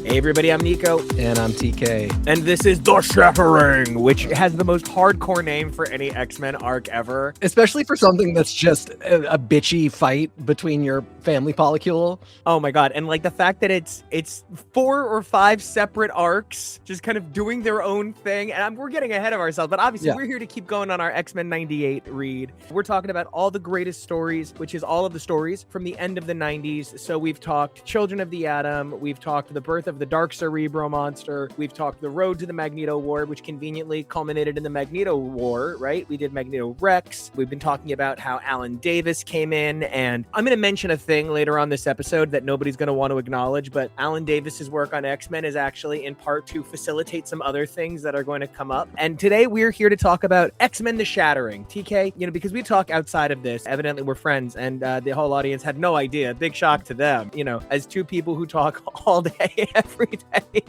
Hey everybody, I'm Nico. And I'm TK. And this is The Shattering, which has the most hardcore name for any X-Men arc ever. Especially for something that's just a bitchy fight between your family polycule. Oh my god, and like the fact that it's 4 or 5 separate arcs, just kind of doing their own thing. And we're getting ahead of ourselves, but obviously we're here to keep going on our X-Men 98 read. We're talking about all the greatest stories, which is all of the stories from the end of the 90s. So we've talked Children of the Atom, we've talked the birth of the Dark Cerebro monster, we've talked the road to the Magneto War, which conveniently culminated in the Magneto War, right? We did Magneto Rex. We've been talking about how Alan Davis came in, and I'm going to mention a thing later on this episode that nobody's going to want to acknowledge, but Alan Davis's work on X-Men is actually in part to facilitate some other things that are going to come up. And today we're here to talk about X-Men The Shattering. TK, because we talk outside of this, evidently we're friends, and the whole audience had no idea. Big shock to them. As two people who talk all day, every day,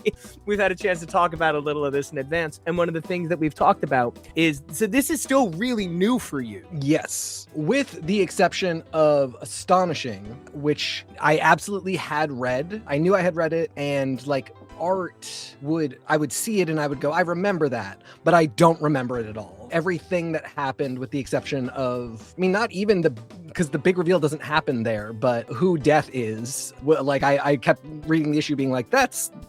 we've had a chance to talk about a little of this in advance. And one of the things that we've talked about is, so this is still really new for you. Yes, with the exception of Astonishing, which I absolutely had read. I knew I had read it, and I would see it and I would go, I remember that, but I don't remember it at all. Everything that happened, with the exception of, not even because the big reveal doesn't happen there, but who Death is. I kept reading the issue being like,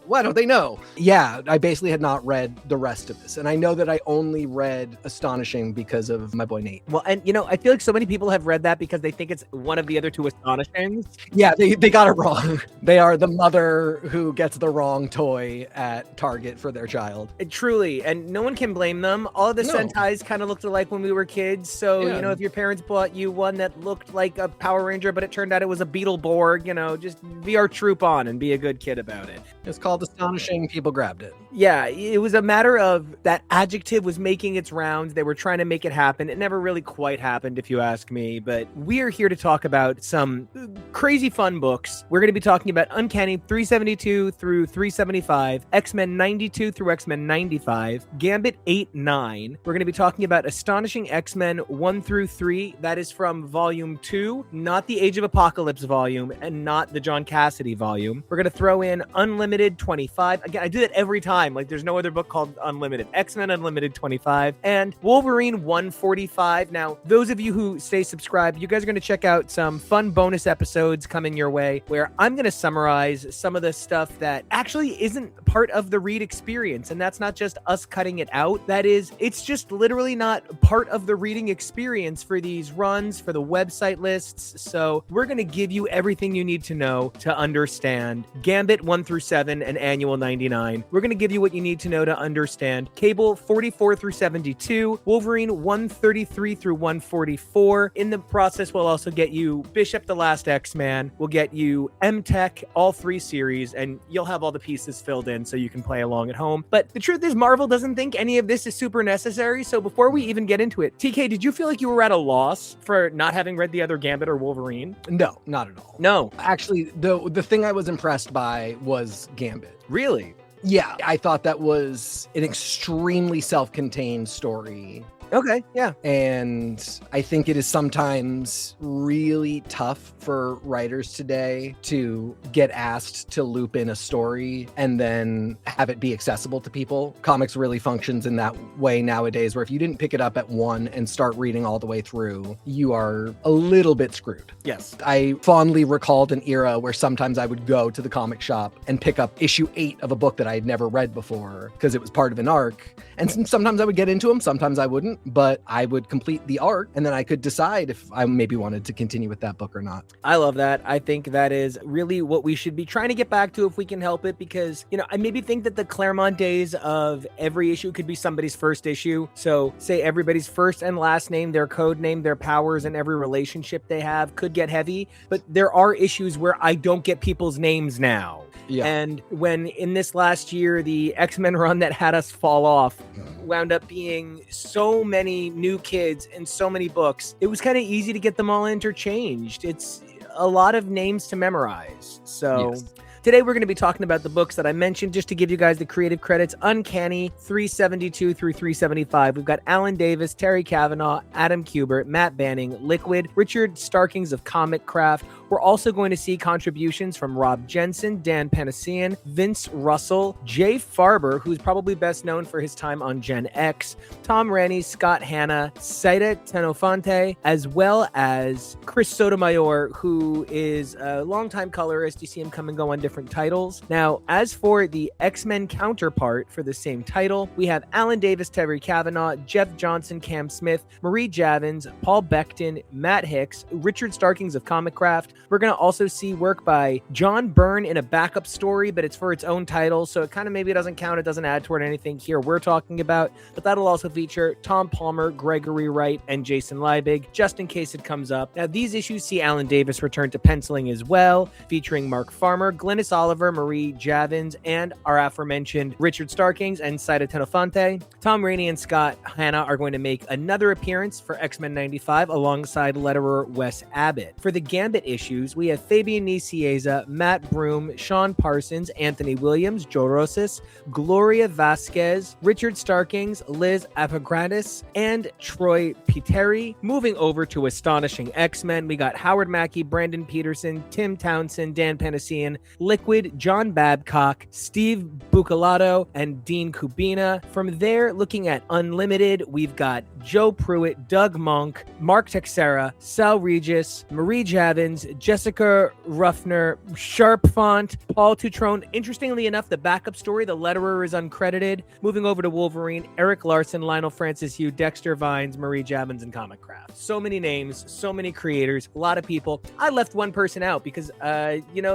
why don't they know? Yeah, I basically had not read the rest of this. And I know that I only read Astonishing because of my boy Nate. Well, and I feel like so many people have read that because they think it's one of the other two Astonishings. Yeah, they got it wrong. They are the mother who gets the wrong toy at Target for their child. Truly, and no one can blame them. All of the Sentais kind of looked alike when we were kids, so if your parents bought you one that looked like a Power Ranger but it turned out it was a Beetleborg, just be our troop on and be a good kid about it. It's called Astonishing. People grabbed it. Yeah, it was a matter of that adjective was making its rounds. They were trying to make it happen. It never really quite happened, if you ask me, but we're here to talk about some crazy fun books. We're going to be talking about Uncanny 372 through 375, X-Men 92 through X-Men 95, Gambit 8-9. We're going to be talking about Astonishing X-Men 1 through 3. That is from volume 2, not the Age of Apocalypse volume, and not the John Cassidy volume. We're going to throw in Unlimited 25. Again, I do that every time. There's no other book called Unlimited. X-Men Unlimited 25 and Wolverine 145. Now, those of you who stay subscribed, you guys are going to check out some fun bonus episodes coming your way where I'm going to summarize some of the stuff that actually isn't part of the read experience. And that's not just us cutting it out. That is, it's just literally not part of the reading experience for these runs, for the website lists. So we're going to give you everything you need to know to understand Gambit 1 through 7 and Annual 99. We're going to give you what you need to know to understand Cable 44 through 72, Wolverine 133 through 144. In the process, we'll also get you Bishop the Last X-Man. We'll get you M-Tech, all 3 series, and you'll have all the pieces filled in so you can play along at home. But the truth is, Marvel doesn't think any of this is super necessary. So before we even get into it, TK, did you feel like you were at a loss for not having read the other Gambit or Wolverine? No, not at all. No. Actually, the thing I was impressed by was Gambit. Really? Yeah, I thought that was an extremely self-contained story. Okay, yeah. And I think it is sometimes really tough for writers today to get asked to loop in a story and then have it be accessible to people. Comics really functions in that way nowadays, where if you didn't pick it up at 1 and start reading all the way through, you are a little bit screwed. Yes. I fondly recalled an era where sometimes I would go to the comic shop and pick up issue 8 of a book that I had never read before because it was part of an arc. And sometimes I would get into them, sometimes I wouldn't. But I would complete the arc and then I could decide if I maybe wanted to continue with that book or not. I love that. I think that is really what we should be trying to get back to if we can help it, because, I maybe think that the Claremont days of every issue could be somebody's first issue. So say everybody's first and last name, their code name, their powers, and every relationship they have could get heavy. But there are issues where I don't get people's names now. Yeah. And when in this last year, the X-Men run that had us fall off wound up being so many new kids and so many books, it was kind of easy to get them all interchanged. It's a lot of names to memorize. So Today we're going to be talking about the books that I mentioned, just to give you guys the creative credits. Uncanny 372 through 375. We've got Alan Davis, Terry Cavanaugh, Adam Kubert, Matt Banning, Liquid, Richard Starkings of Comic Craft. We're also going to see contributions from Rob Jensen, Dan Panasian, Vince Russell, Jay Farber, who's probably best known for his time on Gen X, Tom Rennie, Scott Hanna, Saida Tenofonte, as well as Chris Sotomayor, who is a longtime colorist. You see him come and go on different titles. Now, as for the X-Men counterpart for the same title, we have Alan Davis, Terry Cavanaugh, Jeff Johnson, Cam Smith, Marie Javins, Paul Beckton, Matt Hicks, Richard Starkings of Comic Craft. We're going to also see work by John Byrne in a backup story, but it's for its own title, so it kind of maybe doesn't count. It doesn't add toward anything here we're talking about, but that'll also feature Tom Palmer, Gregory Wright, and Jason Liebig, just in case it comes up. Now, these issues see Alan Davis return to penciling as well, featuring Mark Farmer, Glynis Oliver, Marie Javins, and our aforementioned Richard Starkings and Saida Tenofonte. Tom Rainey and Scott Hanna are going to make another appearance for X-Men 95 alongside letterer Wes Abbott. For the Gambit issues, we have Fabian Nicieza, Matt Broom, Sean Parsons, Anthony Williams, Joe Rosas, Gloria Vasquez, Richard Starkings, Liz Apagradis, and Troy Piteri. Moving over to Astonishing X-Men, we got Howard Mackey, Brandon Peterson, Tim Townsend, Dan Panasian, Liquid, John Babcock, Steve Bucalato, and Dean Kubina. From there, looking at Unlimited, we've got Joe Pruitt, Doug Monk, Mark Texera, Sal Regis, Marie Javins, Jessica Ruffner, Sharp Font, Paul Tutrone. Interestingly enough, the backup story, the letterer is uncredited. Moving over to Wolverine, Eric Larson, Lionel Francis Hugh, Dexter Vines, Marie Javins, and Comic Craft. So many names, so many creators, a lot of people. I left one person out because,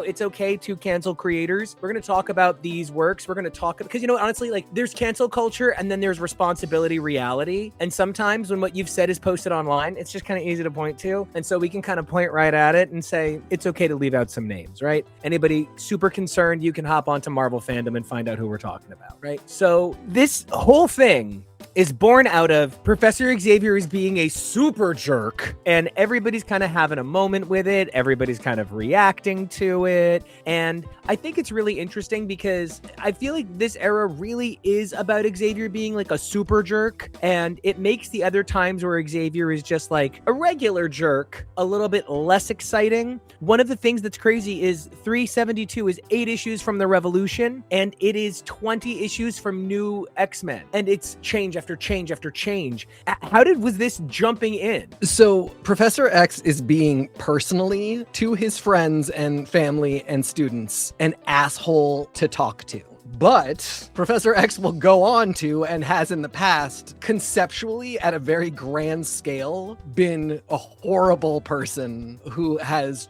it's okay to cancel creators. We're going to talk about these works. We're going to talk, because, honestly, like, there's cancel culture and then there's responsibility reality. And sometimes when what you've said is posted online, it's just kind of easy to point to. And so we can kind of point right at it and say, it's okay to leave out some names, right? Anybody super concerned, you can hop onto Marvel Fandom and find out who we're talking about, right? So this whole thing is born out of Professor Xavier is being a super jerk, and everybody's kind of having a moment with it. Everybody's kind of reacting to it. And I think it's really interesting because I feel like this era really is about Xavier being like a super jerk, and it makes the other times where Xavier is just like a regular jerk a little bit less exciting. One of the things that's crazy is 372 is 8 issues from the Revolution, and it is 20 issues from New X-Men, and it's change after change after change. How was this jumping in? So Professor X is being personally, to his friends and family and students, an asshole to talk to. But Professor X will go on to, and has in the past, conceptually at a very grand scale, been a horrible person who has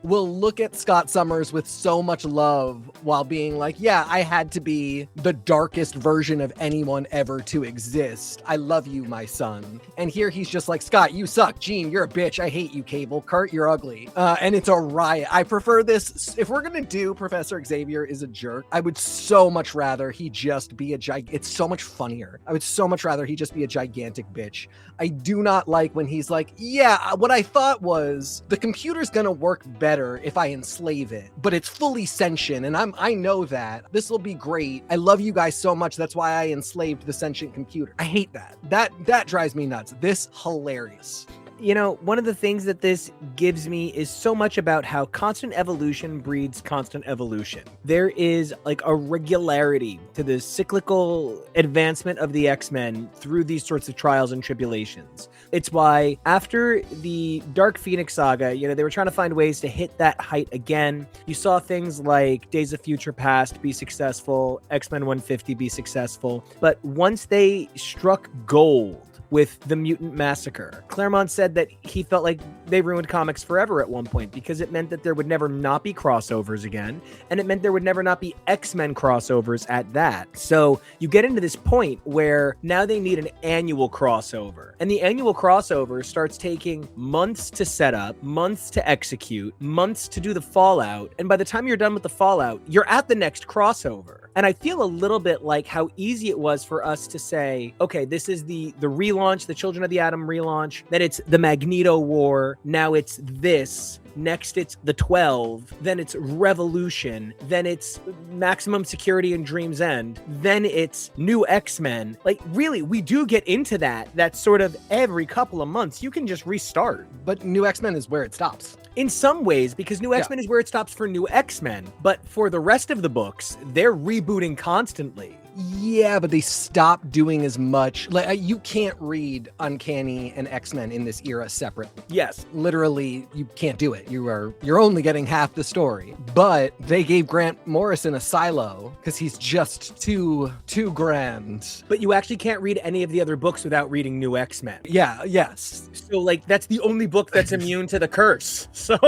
will look at Scott Summers with so much love while being like, yeah, I had to be the darkest version of anyone ever to exist. I love you, my son. And here he's just like, Scott, you suck. Gene, you're a bitch. I hate you, Cable. Kurt, you're ugly. And it's a riot. I prefer this. If we're going to do Professor Xavier is a jerk, I would so much rather he just be it's so much funnier. I would so much rather he just be a gigantic bitch. I do not like when he's like, yeah, what I thought was the computer's gonna work better if I enslave it, but it's fully sentient, and I know that. This will be great. I love you guys so much. That's why I enslaved the sentient computer. I hate that. That drives me nuts. This hilarious. One of the things that this gives me is so much about how constant evolution breeds constant evolution. There is like a regularity to the cyclical advancement of the X-Men through these sorts of trials and tribulations. It's why after the Dark Phoenix saga, they were trying to find ways to hit that height again. You saw things like Days of Future Past be successful, X-Men 150 be successful. But once they struck gold with the Mutant Massacre, Claremont said that he felt like they ruined comics forever at one point because it meant that there would never not be crossovers again, and it meant there would never not be X-Men crossovers at that. So you get into this point where now they need an annual crossover, and the annual crossover starts taking months to set up, months to execute, months to do the fallout, and by the time you're done with the fallout, you're at the next crossover. And I feel a little bit like how easy it was for us to say, okay, this is the relaunch, the Children of the Atom relaunch, that it's the Magneto War, 4, now it's this. Next, it's the 12, then it's Revolution, then it's Maximum Security and Dream's End, then it's New X-Men. Like, really, we do get into that. That's sort of every couple of months. You can just restart. But New X-Men is where it stops. In some ways, because New X-Men is where it stops for New X-Men. But for the rest of the books, they're rebooting constantly. Yeah, but they stopped doing as much. Like, you can't read Uncanny and X-Men in this era separately. Yes. Literally, you can't do it. You're only getting half the story. But they gave Grant Morrison a silo because he's just too grand. But you actually can't read any of the other books without reading New X-Men. Yeah, yes. So, like, that's the only book that's immune to the curse. So...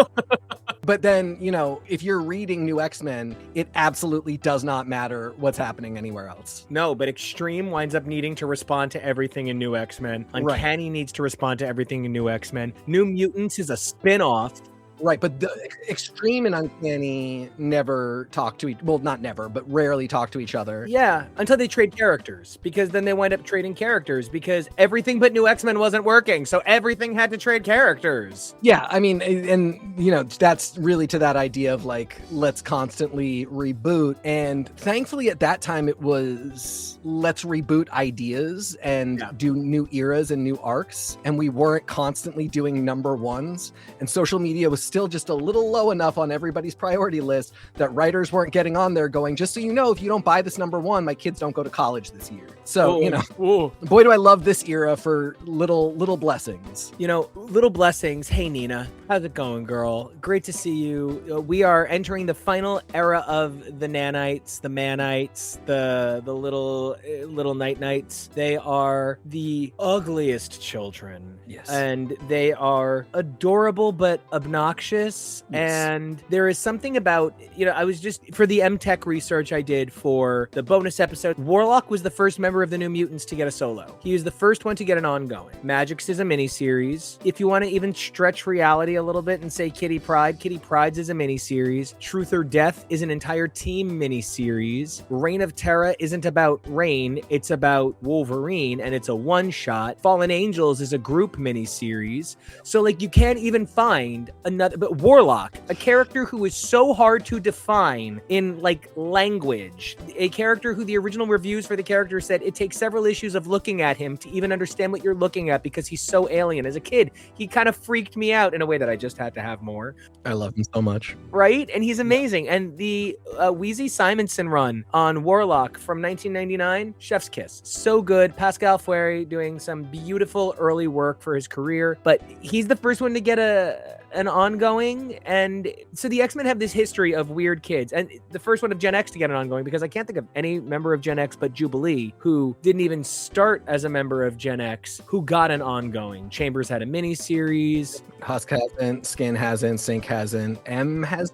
But then, you know, if you're reading New X-Men, it absolutely does not matter what's happening anywhere else. No, but Extreme winds up needing to respond to everything in New X-Men. Uncanny needs to respond to everything in New X-Men. New Mutants is a spin-off. Right, but the Extreme and Uncanny never talk to not never, but rarely talk to each other. Yeah, until they trade characters, because then they wind up trading characters, because everything but New X-Men wasn't working, so everything had to trade characters. Yeah, I mean, and, you know, that's really to that idea of, like, let's constantly reboot, and thankfully at that time it was, let's reboot ideas and do new eras and new arcs, and we weren't constantly doing number ones, and social media was still just a little low enough on everybody's priority list that writers weren't getting on there going, just so you know, if you don't buy this number one, my kids don't go to college this year. So, you know, boy, do I love this era for little blessings. You know, little blessings. Hey, Nina, how's it going, girl? Great to see you. We are entering the final era of the nanites, the manites, the little night-nights. They are the ugliest children. Yes. And they are adorable but obnoxious. Yes. And there is something about, you know, I was just, for the M-Tech research I did for the bonus episode, Warlock was the first member of the New Mutants to get a solo. He was the first one to get an ongoing. Magix is a miniseries. If you want to even stretch reality a little bit and say Kitty Pryde's is a miniseries. Truth or Death is an entire team miniseries. Reign of Terra isn't about Reign, it's about Wolverine, and it's a one-shot. Fallen Angels is a group miniseries. So, like, you can't even find another, but Warlock, a character who is so hard to define in, like, language, a character who the original reviews for the character said it takes several issues of looking at him to even understand what you're looking at because he's so alien. As a kid, he kind of freaked me out in a way that I just had to have more. I love him so much. Right? And he's amazing. And the Wheezy Simonson run on Warlock from 1999, chef's kiss. So good. Pascal Fury doing some beautiful early work for his career, but he's the first one to get an ongoing, and so the X-Men have this history of weird kids, and the first one of Gen X to get an ongoing, because I can't think of any member of Gen X but Jubilee who didn't even start as a member of Gen X who got an ongoing. Chambers had a miniseries. Husk hasn't, Skin hasn't, Sync hasn't, M has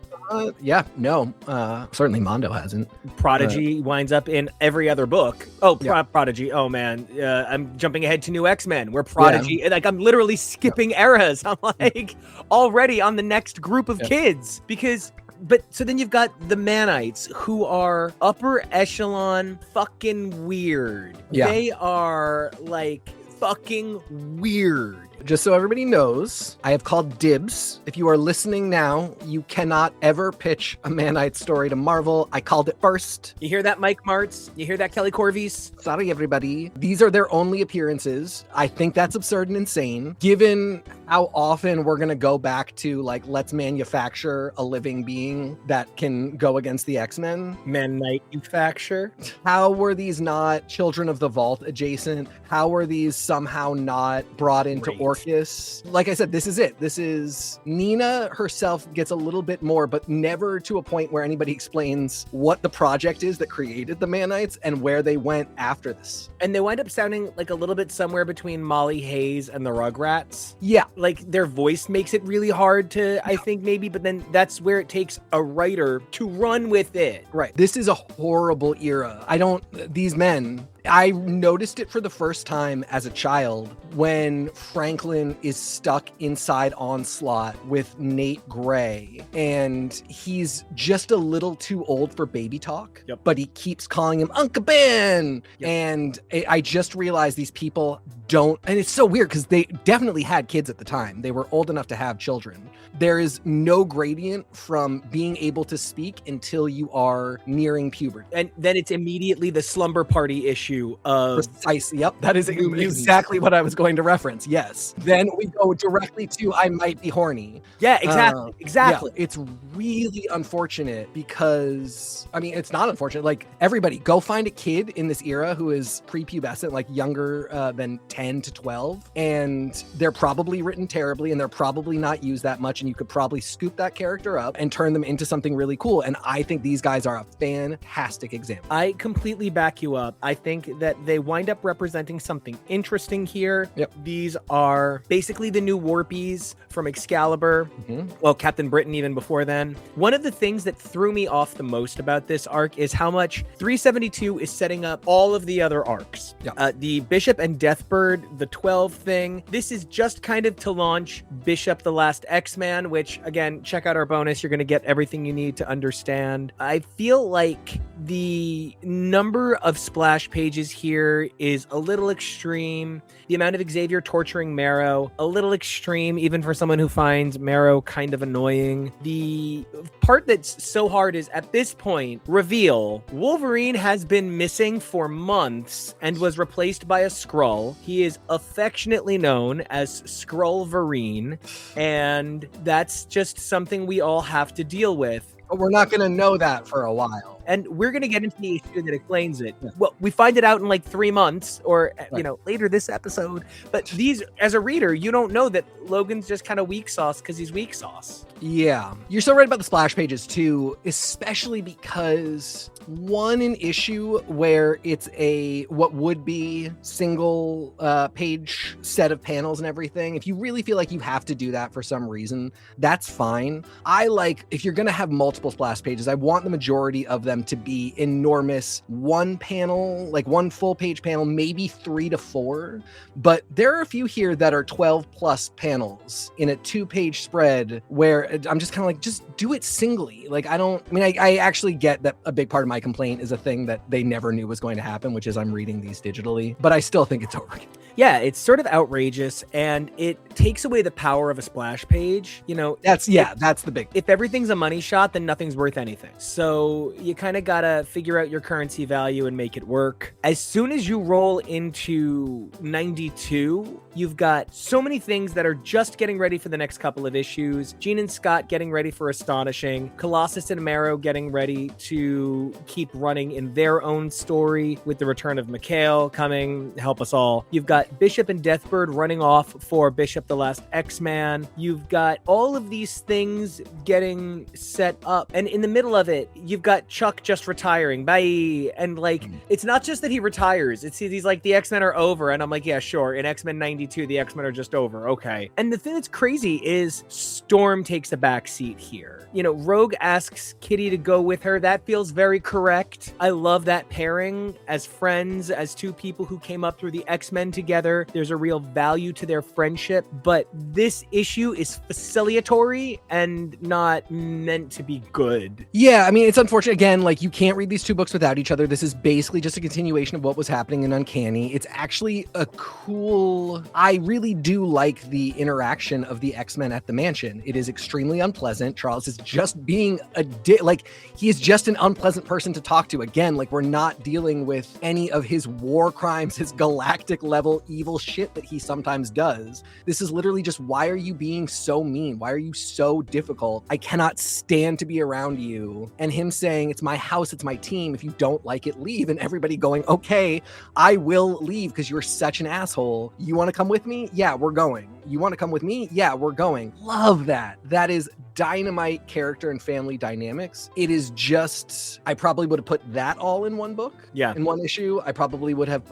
not. Certainly Mondo hasn't. Prodigy winds up in every other book. Prodigy. Oh man, I'm jumping ahead to New X-Men where Prodigy, like, I'm literally skipping eras. I'm like already on the next group of kids but so then you've got the Manites, who are upper echelon fucking weird. Yeah. They are like fucking weird. Just so everybody knows, I have called dibs. If you are listening now, you cannot ever pitch a Manite story to Marvel. I called it first. You hear that, Mike Martz? You hear that, Kelly Corvies? Sorry, everybody. These are their only appearances. I think that's absurd and insane, given how often we're going to go back to, like, let's manufacture a living being that can go against the X-Men. Manufacture? How were these not Children of the Vault adjacent? How were these somehow not brought into Orcus? Like I said, this is it. This is Nina herself gets a little bit more, but never to a point where anybody explains what the project is that created the Manites and where they went after this. And they wind up sounding like a little bit somewhere between Molly Hayes and the Rugrats. Yeah. Like, their voice makes it really hard to, I think, maybe, but then that's where it takes a writer to run with it. Right. This is a horrible era. These men, I noticed it for the first time as a child when Franklin is stuck inside Onslaught with Nate Gray, and he's just a little too old for baby talk, but he keeps calling him Uncle Ben. And I just realized these people don't, and it's so weird because they definitely had kids at the time. They were old enough to have children. There is no gradient from being able to speak until you are nearing puberty. And then it's immediately the slumber party issue of... Precisely. Yep. That is exactly what I was going to reference. Yes. Then we go directly to I might be horny. Yeah, exactly. Exactly. Yeah, it's really unfortunate because, I mean, it's not unfortunate. Like, everybody go find a kid in this era who is prepubescent, like younger than 10 to 12. And they're probably written terribly and they're probably not used that much. And you could probably scoop that character up and turn them into something really cool. And I think these guys are a fantastic example. I completely back you up. I think that they wind up representing something interesting here. These are basically the new Warpies from Excalibur. Well, Captain Britain even before then. One of the things that threw me off the most about this arc is how much 372 is setting up all of the other arcs. The Bishop and Deathbird, the 12 thing. This is just kind of to launch Bishop the Last X-Man, which, again, check out our bonus. You're going to get everything you need to understand. I feel like the number of splash pages here is a little extreme. The amount of Xavier torturing Marrow, a little extreme, even for someone who finds Marrow kind of annoying. The part that's so hard is, at this point, reveal. Wolverine has been missing for months and was replaced by a Skrull. He is affectionately known as Skrullverine, and that's just something we all have to deal with. But we're not going to know that for a while. And we're going to get into the issue that explains it. Well, we find it out in like 3 months or, later this episode. But these, as a reader, you don't know that Logan's just kind of weak sauce because he's weak sauce. Yeah. You're so right about the splash pages too, especially because one, an issue where it's a, what would be single page set of panels and everything. If you really feel like you have to do that for some reason, that's fine. I like, if you're going to have multiple splash pages, I want the majority of them to be enormous, one panel, like one full page panel, maybe 3 to 4. But there are a few here that are 12 plus panels in a 2-page spread where I'm just kind of like, just do it singly. Like, I actually get that a big part of my complaint is a thing that they never knew was going to happen, which is I'm reading these digitally, but I still think it's overkill. Yeah, it's sort of outrageous, and it takes away the power of a splash page. That's the big. If everything's a money shot, then nothing's worth anything. So you kind of gotta figure out your currency value and make it work. As soon as you roll into 92, you've got so many things that are just getting ready for the next couple of issues. Gene and Scott getting ready for Astonishing. Colossus and Marrow getting ready to keep running in their own story with the return of Mikhail coming to help us all. You've got Bishop and Deathbird running off for Bishop the Last X-Man. You've got all of these things getting set up. And in the middle of it, you've got Chuck just retiring. Bye. And it's not just that he retires. He's like, the X-Men are over. And I'm like, yeah, sure. In X-Men 92, the X-Men are just over. Okay. And the thing that's crazy is Storm takes a back seat here. Rogue asks Kitty to go with her. That feels very correct. I love that pairing as friends, as two people who came up through the X-Men together. There's a real value to their friendship, but this issue is facilitatory and not meant to be good. Yeah, I mean, it's unfortunate. Again, you can't read these two books without each other. This is basically just a continuation of what was happening in Uncanny. It's actually a cool... I really do like the interaction of the X-Men at the mansion. It is extremely unpleasant. Charles is just being he is just an unpleasant person to talk to. Again, we're not dealing with any of his war crimes, his galactic level evil shit that he sometimes does. This is literally just, why are you being so mean? Why are you so difficult? I cannot stand to be around you. And him saying, it's my house, it's my team. If you don't like it, leave. And everybody going, okay, I will leave because you're such an asshole. You want to come with me? Yeah, we're going. You want to come with me? Yeah, we're going. Love that. That is dynamite character and family dynamics. It is just, I probably would have put that all in one book. Yeah. In one issue. I probably would have,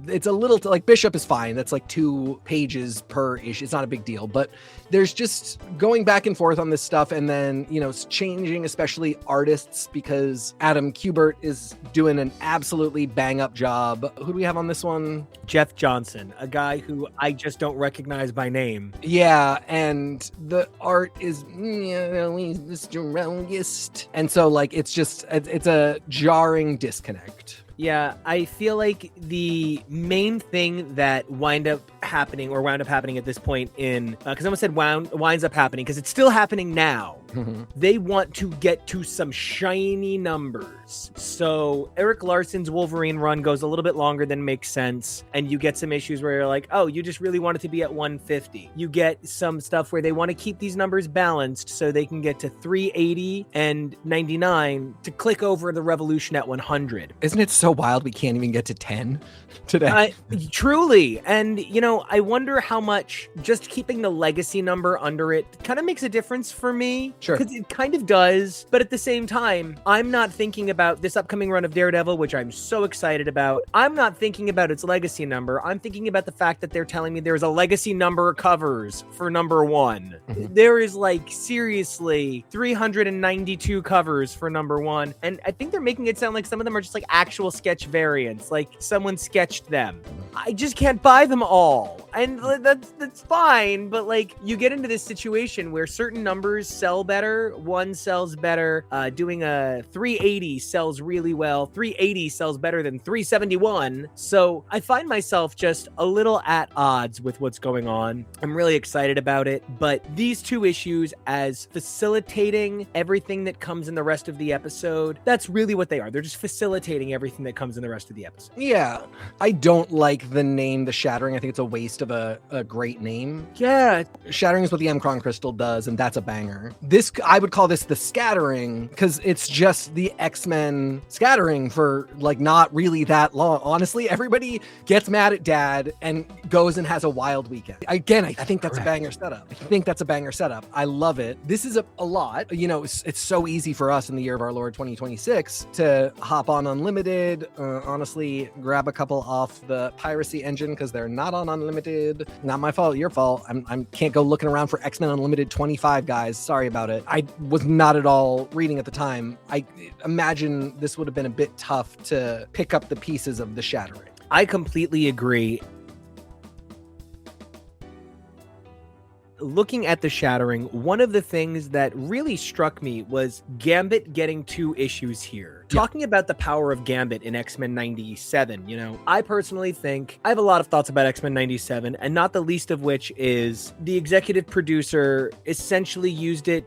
it's a little, like Bishop is fine. That's like 2 pages per issue. It's not a big deal, but there's just going back and forth on this stuff. And then, you know, changing, especially artists, because Adam Kubert is doing an absolutely bang up job. Who do we have on this one? Jeff Johnson, a guy who I just don't recognize by name. Yeah, and the art is, you know, he's the strongest. And so, like, it's a jarring disconnect. Yeah, I feel like the main thing that wound up happening at this point in, because I almost said winds up happening, because it's still happening now. Mm-hmm. They want to get to some shiny numbers. So Eric Larson's Wolverine run goes a little bit longer than makes sense. And you get some issues where you're like, oh, you just really want it to be at 150. You get some stuff where they want to keep these numbers balanced so they can get to 380 and 99 to click over the Revolution at 100. Isn't it so wild we can't even get to 10 today? Truly. And, you know, I wonder how much just keeping the legacy number under it kind of makes a difference for me. Sure. Because it kind of does. But at the same time, I'm not thinking about this upcoming run of Daredevil, which I'm so excited about. I'm not thinking about its legacy number. I'm thinking about the fact that they're telling me there's a legacy number of covers for number 1. Mm-hmm. There is, like, seriously 392 covers for number 1. And I think they're making it sound like some of them are just like actual sketch variants, like someone sketched them. I just can't buy them all. And that's fine, but like you get into this situation where certain numbers sell better. 1 sells better. Doing a 380 sells really well. 380 sells better than 371. So I find myself just a little at odds with what's going on. I'm really excited about it, but these 2 issues as facilitating everything that comes in the rest of the episode, that's really what they are. They're just facilitating everything that comes in the rest of the episode. Yeah, I don't like the name The Shattering. I think it's a waste of a great name. Yeah. Shattering is what the M'Kraan Crystal does, and that's a banger. This, I would call this the Scattering, because it's just the X-Men scattering for like not really that long. Honestly, everybody gets mad at Dad and goes and has a wild weekend. Again, I think that's a banger setup. I love it. This is a lot. You know, it's so easy for us in the year of our Lord 2026 to hop on Unlimited, honestly, grab a couple off the piracy engine because they're not on Unlimited. Not my fault, your fault. I can't go looking around for X-Men Unlimited 25, guys. Sorry about it. I was not at all reading at the time. I imagine this would have been a bit tough to pick up the pieces of The Shattering. I completely agree. Looking at The Shattering, one of the things that really struck me was Gambit getting 2 issues here. Yeah. Talking about the power of Gambit in X-Men 97, you know, I personally think I have a lot of thoughts about X-Men 97, and not the least of which is the executive producer essentially used it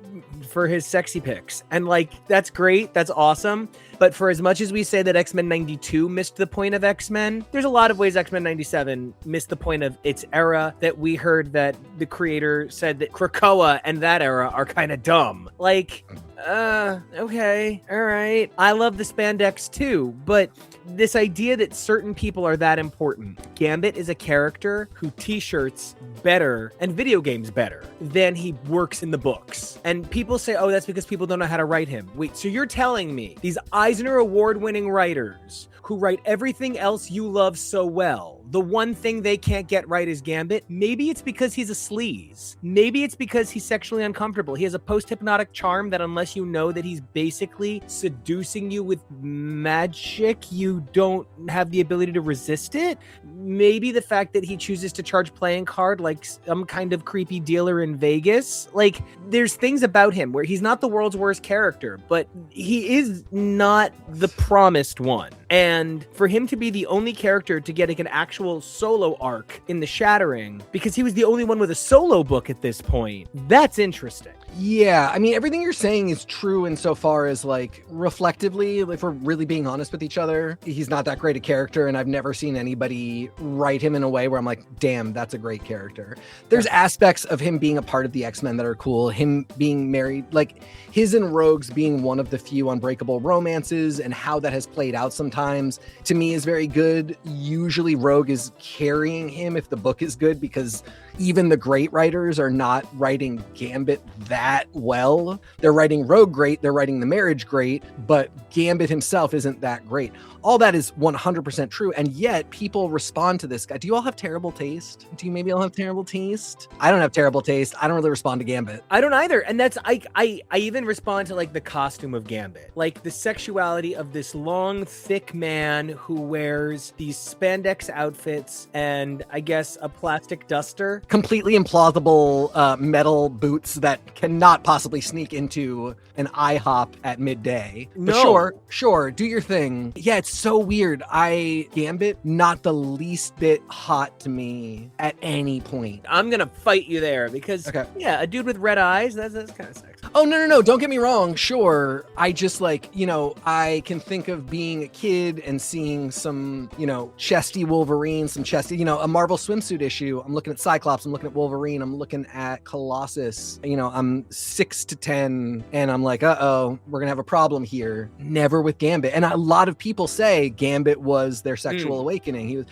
for his sexy pics. And like, that's great. That's awesome. But for as much as we say that X-Men 92 missed the point of X-Men, there's a lot of ways X-Men 97 missed the point of its era, that we heard that the creator said that Krakoa and that era are kind of dumb. Like, okay, all right. I love the spandex too, but this idea that certain people are that important. Gambit is a character who t-shirts better and video games better than he works in the books. And people say, oh, that's because people don't know how to write him. Wait, so you're telling me these Eisner Award-winning writers who write everything else you love so well, the one thing they can't get right is Gambit? Maybe it's because he's a sleaze. Maybe it's because he's sexually uncomfortable. He has a post-hypnotic charm that unless you know that he's basically seducing you with magic, you don't have the ability to resist it. Maybe the fact that he chooses to charge playing card like some kind of creepy dealer in Vegas. Like, there's things about him where he's not the world's worst character, but he is not the promised one. And for him to be the only character to get like an actual solo arc in The Shattering, because he was the only one with a solo book at this point, that's interesting. Yeah, I mean, everything you're saying is true insofar as, like, reflectively, if we're really being honest with each other, he's not that great a character, and I've never seen anybody write him in a way where I'm like, damn, that's a great character. There's aspects of him being a part of the X-Men that are cool, him being married, like, his and Rogue's being one of the few unbreakable romances, and how that has played out sometimes, to me, is very good. Usually Rogue is carrying him if the book is good, because even the great writers are not writing Gambit that well. They're writing Rogue great, they're writing the marriage great, but Gambit himself isn't that great. All that is 100% true, and yet people respond to this guy. Do you all have terrible taste? Do you maybe all have terrible taste? I don't have terrible taste. I don't really respond to Gambit. I don't either. And that's, I even respond to like the costume of Gambit, like the sexuality of this long, thick man who wears these spandex outfits and I guess a plastic duster. Completely implausible metal boots that cannot possibly sneak into an IHOP at midday. But No. sure, do your thing. Yeah, it's so weird. Gambit, not the least bit hot to me at any point. I'm gonna fight you there because, Okay. yeah, a dude with red eyes, that's kind of sexy. Oh, no, don't get me wrong. Sure. I just I can think of being a kid and seeing some, chesty Wolverine, some chesty, a Marvel swimsuit issue. I'm looking at Cyclops, I'm looking at Wolverine, I'm looking at Colossus. I'm 6 to 10 and I'm like, uh-oh, we're gonna have a problem here. Never with Gambit. And a lot of people say Gambit was their sexual awakening. He was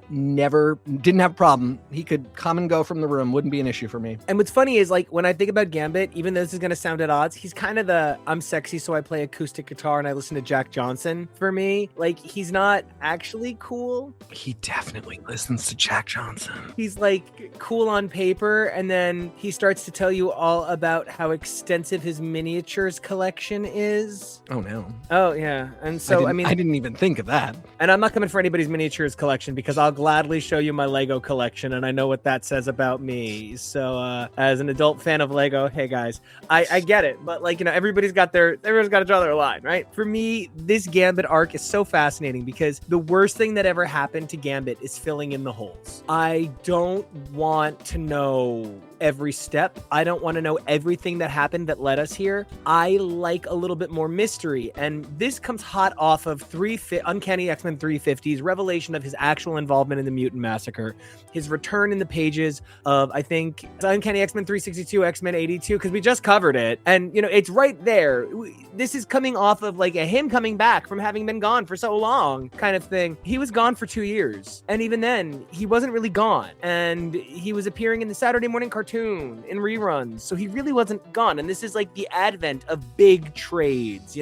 didn't have a problem. He could come and go from the room, wouldn't be an issue for me. And what's funny is, like, when I think about Gambit, even though this is going to sound at odds, he's kind of the I'm sexy, so I play acoustic guitar and I listen to Jack Johnson for me. Like, he's not actually cool. He definitely listens to Jack Johnson. He's like cool on paper, and then he starts to tell you all about how extensive his miniatures collection is. Oh, no. Oh, yeah. And so, I didn't even think of that. And I'm not coming for anybody's miniatures collection because I'll gladly show you my Lego collection, and I know what that says about me. So as an adult fan of Lego, hey guys, I get it, but everybody's got to draw their line, right? For me, this Gambit arc is so fascinating because the worst thing that ever happened to Gambit is filling in the holes. I don't want to know every step. I don't want to know everything that happened that led us here. I like a little bit more mystery, and this comes hot off of Uncanny X-Men 350's revelation of his actual involvement in the Mutant Massacre, his return in the pages of, I think, Uncanny X-Men 362, X-Men 82, because we just covered it, and it's right there. This is coming off of like him coming back from having been gone for so long kind of thing. He was gone for 2 years, and even then he wasn't really gone, and he was appearing in the Saturday morning cartoon in reruns, so he really wasn't gone. And this is like the advent of big trades.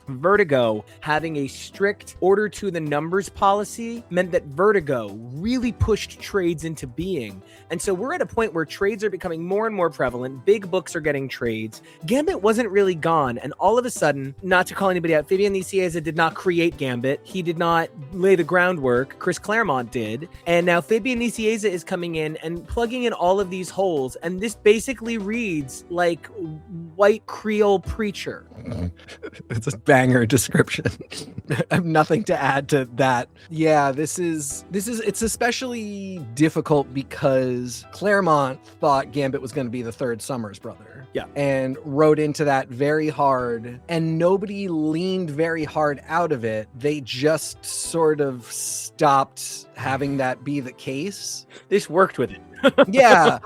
Vertigo having a strict order to the numbers policy meant that Vertigo really pushed trades into being. And so we're at a point where trades are becoming more and more prevalent. Big books are getting trades. Gambit wasn't really gone. And all of a sudden, not to call anybody out, Fabian Nicieza did not create Gambit. He did not lay the groundwork. Chris Claremont did. And now Fabian Nicieza is coming in and plugging in all of these holes. And this basically reads like white Creole preacher. It's a banger description. I have nothing to add to that. Yeah, it's especially difficult because Claremont thought Gambit was going to be the third Summers brother. Yeah. And wrote into that very hard, and nobody leaned very hard out of it. They just sort of stopped having that be the case. This worked with it. Yeah.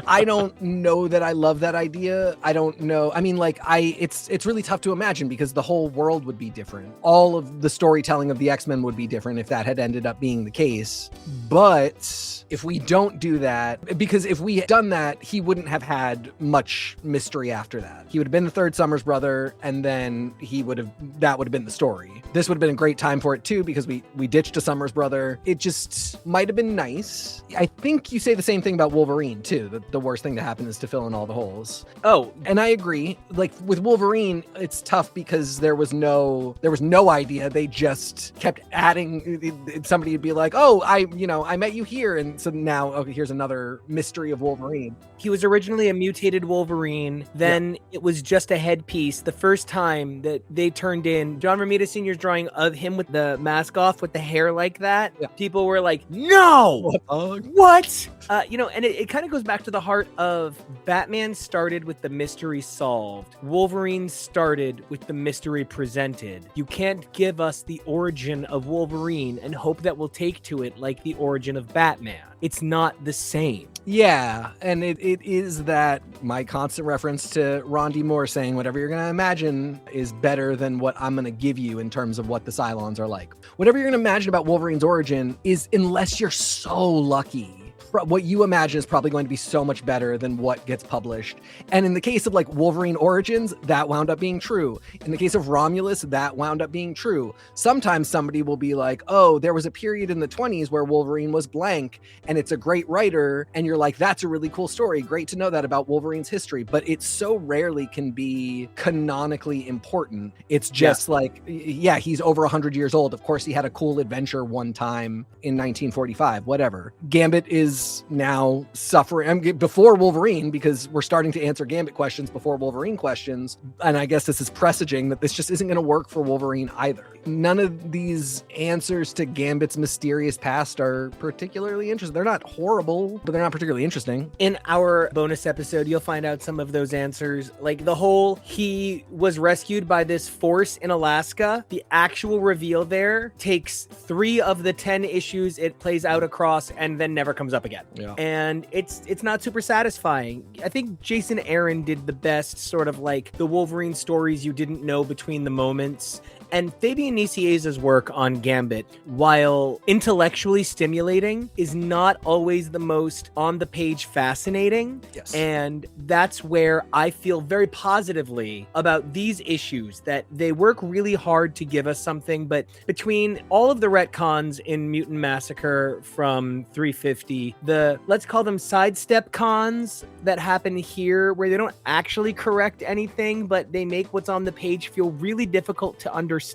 I don't know that I love that idea. I don't know. I mean, it's really tough to imagine because the whole world would be different. All of the storytelling of the X-Men would be different if that had ended up being the case. But if we don't do that, because if we had done that, he wouldn't have had much mystery after that. He would have been the third Summers brother, and then that would have been the story. This would have been a great time for it too, because we ditched a Summers brother. It just might have been nice. I think you say the same thing about Wolverine too, that the worst thing to happen is to fill in all the holes. Oh, and I agree. Like with Wolverine, it's tough because there was no idea. They just kept adding. Somebody would be like, "Oh, I met you here," and so now, okay, here's another mystery of Wolverine. He was originally a mutated Wolverine. Then It was just a headpiece. The first time that they turned in John Romita Sr.'s drawing of him with the mask off with the hair like that, people were like, "No, what?" And it kind of goes back to the heart of Batman started with the mystery solved. Wolverine started with the mystery presented. You can't give us the origin of Wolverine and hope that we'll take to it like the origin of Batman. It's not the same. Yeah, and it is that my constant reference to Ron D. Moore saying whatever you're going to imagine is better than what I'm going to give you in terms of what the Cylons are like. Whatever you're going to imagine about Wolverine's origin is, unless you're so lucky, what you imagine is probably going to be so much better than what gets published. And in the case of like Wolverine Origins, that wound up being true. In the case of Romulus, that wound up being true. Sometimes somebody will be like, oh, there was a period in the 20s where Wolverine was blank and it's a great writer. And you're like, that's a really cool story. Great to know that about Wolverine's history. But it so rarely can be canonically important. It's just like, yeah, he's over 100 years old. Of course, he had a cool adventure one time in 1945, whatever. Gambit is now suffering before Wolverine, because we're starting to answer Gambit questions before Wolverine questions. And I guess this is presaging that this just isn't going to work for Wolverine either. None of these answers to Gambit's mysterious past are particularly interesting. They're not horrible, but they're not particularly interesting. In our bonus episode, you'll find out some of those answers. Like the whole, he was rescued by this force in Alaska. The actual reveal there takes 3 of the 10 issues it plays out across and then never comes up again. Yeah. And it's not super satisfying. I think Jason Aaron did the best sort of like the Wolverine stories you didn't know between the moments. And Fabian Nicieza's work on Gambit, while intellectually stimulating, is not always the most on-the-page fascinating. Yes. And that's where I feel very positively about these issues, that they work really hard to give us something, but between all of the retcons in Mutant Massacre from 350, the, let's call them sidestep cons that happen here, where they don't actually correct anything, but they make what's on the page feel really difficult to understand.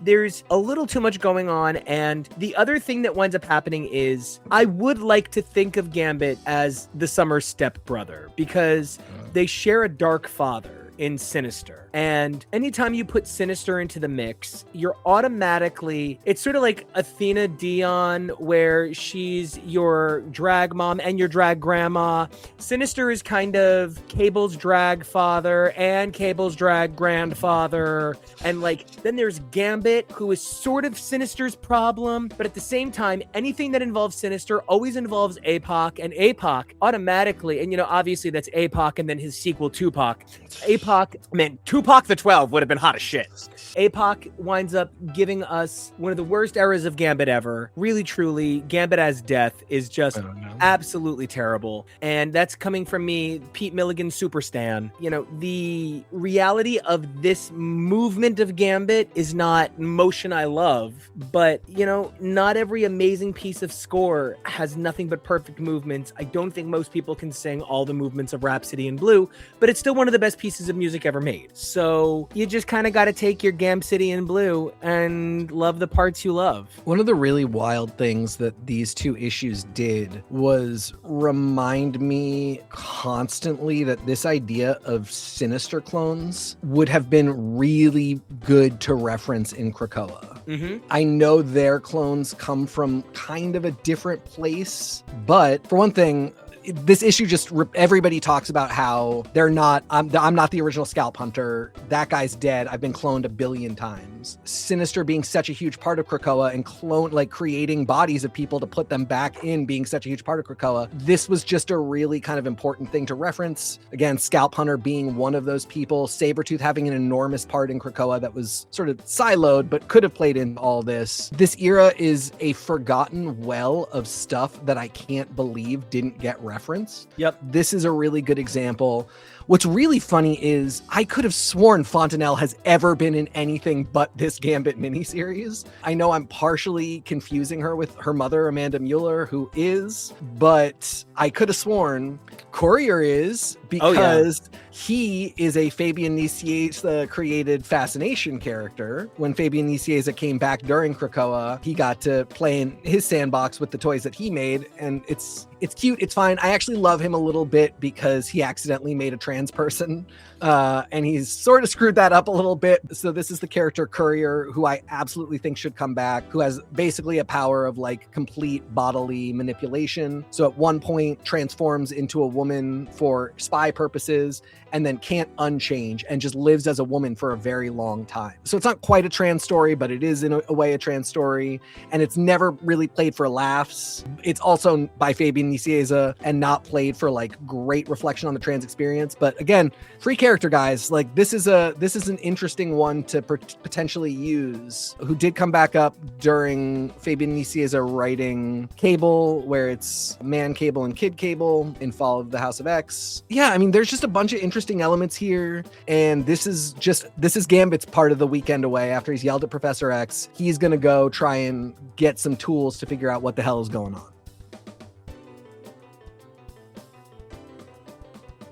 There's a little too much going on. And the other thing that winds up happening is I would like to think of Gambit as the Summer stepbrother, because they share a dark father in Sinister. And anytime you put Sinister into the mix, you're automatically, it's sort of like Athena Dion, where she's your drag mom and your drag grandma. Sinister is kind of Cable's drag father and Cable's drag grandfather. And like, then there's Gambit, who is sort of Sinister's problem, but at the same time, anything that involves Sinister always involves APOC, and APOC automatically, and you know, obviously that's APOC and then his sequel Tupac. APOC, man, Tupac the 12 would have been hot as shit. APOC winds up giving us one of the worst eras of Gambit ever. Really, truly, Gambit as Death is just absolutely terrible. And that's coming from me, Pete Milligan super stan. You know, the reality of this movement of Gambit is not motion I love, but, you know, not every amazing piece of score has nothing but perfect movements. I don't think most people can sing all the movements of Rhapsody in Blue, but it's still one of the best pieces of music ever made. So you just kind of got to take your Gam City in Blue and love the parts you love. One of the really wild things that these 2 issues did was remind me constantly that this idea of Sinister clones would have been really good to reference in Krakoa. Mm-hmm. I know their clones come from kind of a different place, but for one thing, this issue just, everybody talks about how they're not, I'm not the original Scalp Hunter. That guy's dead. I've been cloned 1 billion times. Sinister being such a huge part of Krakoa and creating bodies of people to put them back in being such a huge part of Krakoa. This was just a really kind of important thing to reference. Again, Scalp Hunter being one of those people, Sabretooth having an enormous part in Krakoa that was sort of siloed, but could have played in all this. This era is a forgotten well of stuff that I can't believe didn't get reference. Yep. This is a really good example. What's really funny is I could have sworn Fontanelle has ever been in anything but this Gambit miniseries. I know I'm partially confusing her with her mother, Amanda Mueller, who is, but I could have sworn Courier is, because he is a Fabian Nicieza created Fascination character. When Fabian Nicieza came back during Krakoa, he got to play in his sandbox with the toys that he made, and it's cute, it's fine. I actually love him a little bit because he accidentally made a trans person, and he's sort of screwed that up a little bit. So this is the character Courier, who I absolutely think should come back, who has basically a power of like complete bodily manipulation. So at one point transforms into a woman for spy purposes, and then can't unchange and just lives as a woman for a very long time. So it's not quite a trans story, but it is in a way a trans story, and it's never really played for laughs. It's also by Fabian Fabian Nicieza and not played for like great reflection on the trans experience. But again, free character, guys. Like this is an interesting one to potentially use, who did come back up during Fabian Nicieza writing Cable, where it's Man Cable and Kid Cable in Fall of the House of X. Yeah, I mean, there's just a bunch of interesting elements here, and this is Gambit's part of the weekend away. After he's yelled at Professor X, he's gonna go try and get some tools to figure out what the hell is going on.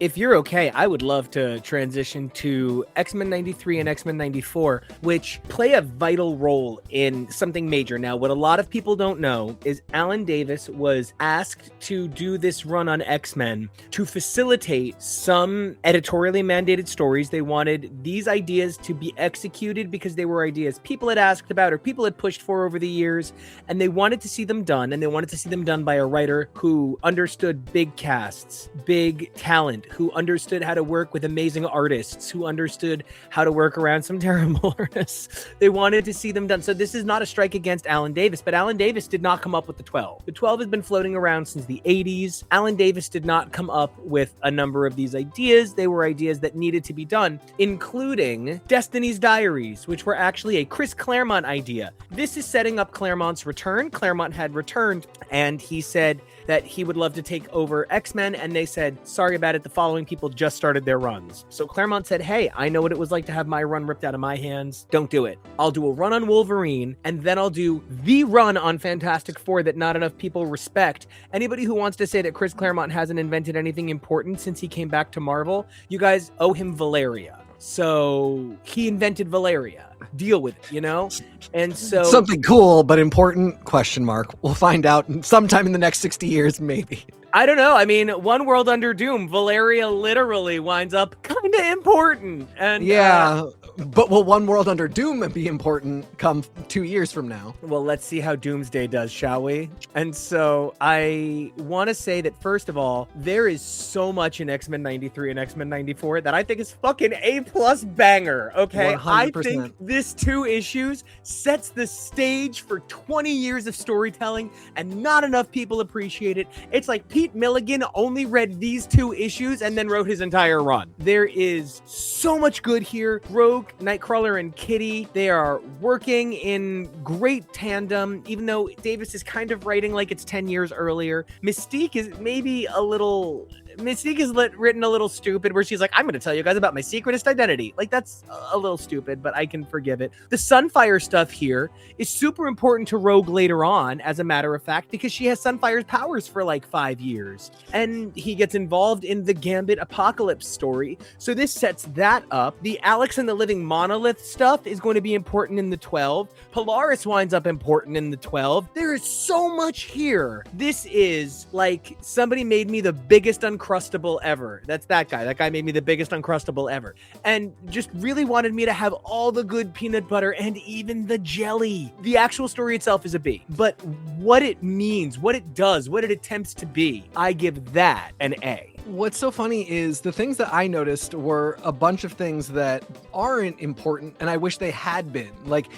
If you're okay, I would love to transition to X-Men 93 and X-Men 94, which play a vital role in something major. Now, what a lot of people don't know is Alan Davis was asked to do this run on X-Men to facilitate some editorially mandated stories. They wanted these ideas to be executed because they were ideas people had asked about or people had pushed for over the years, and they wanted to see them done, and they wanted to see them done by a writer who understood big casts, big talent, who understood how to work with amazing artists, who understood how to work around some terrible artists. They wanted to see them done. So this is not a strike against Alan Davis, but Alan Davis did not come up with the 12. The 12 has been floating around since the 80s. Alan Davis did not come up with a number of these ideas. They were ideas that needed to be done, including Destiny's Diaries, which were actually a Chris Claremont idea. This is setting up Claremont's return. Claremont had returned, and he said that he would love to take over X-Men, and they said, sorry about it, the following people just started their runs. So Claremont said, hey, I know what it was like to have my run ripped out of my hands. Don't do it. I'll do a run on Wolverine, and then I'll do the run on Fantastic Four that not enough people respect. Anybody who wants to say that Chris Claremont hasn't invented anything important since he came back to Marvel, you guys owe him Valeria. So he invented Valeria. Deal with it, you know? And so something cool but important, question mark. We'll find out sometime in the next 60 years, maybe. I don't know. I mean, One World Under Doom, Valeria literally winds up kind of important. And yeah, but will One World Under Doom be important come 2 years from now? Well, let's see how Doomsday does, shall we? And so I want to say that, first of all, there is so much in X-Men 93 and X-Men 94 that I think is fucking A+ banger, okay? 100%. I think this 2 issues sets the stage for 20 years of storytelling, and not enough people appreciate it. It's like Pete Milligan only read these 2 issues and then wrote his entire run. There is so much good here. Rogue, Nightcrawler, and Kitty, they are working in great tandem, even though Davis is kind of writing like it's 10 years earlier. Mystique is maybe a little... Mystique is written a little stupid, where she's like, I'm going to tell you guys about my secretest identity. Like, that's a little stupid, but I can forgive it. The Sunfire stuff here is super important to Rogue later on, as a matter of fact, because she has Sunfire's powers for like 5 years. And he gets involved in the Gambit Apocalypse story. So this sets that up. The Alex and the Living Monolith stuff is going to be important in the 12. Polaris winds up important in the 12. There is so much here. This is like somebody made me the biggest Uncrustable ever. That's that guy. That guy made me the biggest Uncrustable ever. And just really wanted me to have all the good peanut butter and even the jelly. The actual story itself is a B. But what it means, what it does, what it attempts to be, I give that an A. What's so funny is the things that I noticed were a bunch of things that aren't important, and I wish they had been. Like,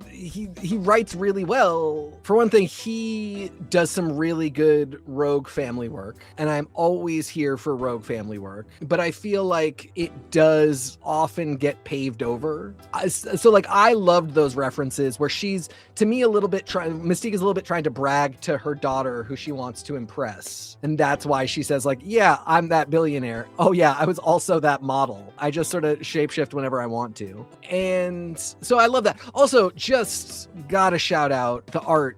he writes really well. For one thing, he does some really good Rogue family work, and I'm always here for Rogue family work, but I feel like it does often get paved over. So, like, I loved those references where she's, to me, Mystique is a little bit trying to brag to her daughter who she wants to impress, and that's why she says, like, yeah, I'm that billionaire. Oh yeah, I was also that model. I just sort of shapeshift whenever I want to. And so I love that. Also, just gotta shout out the art.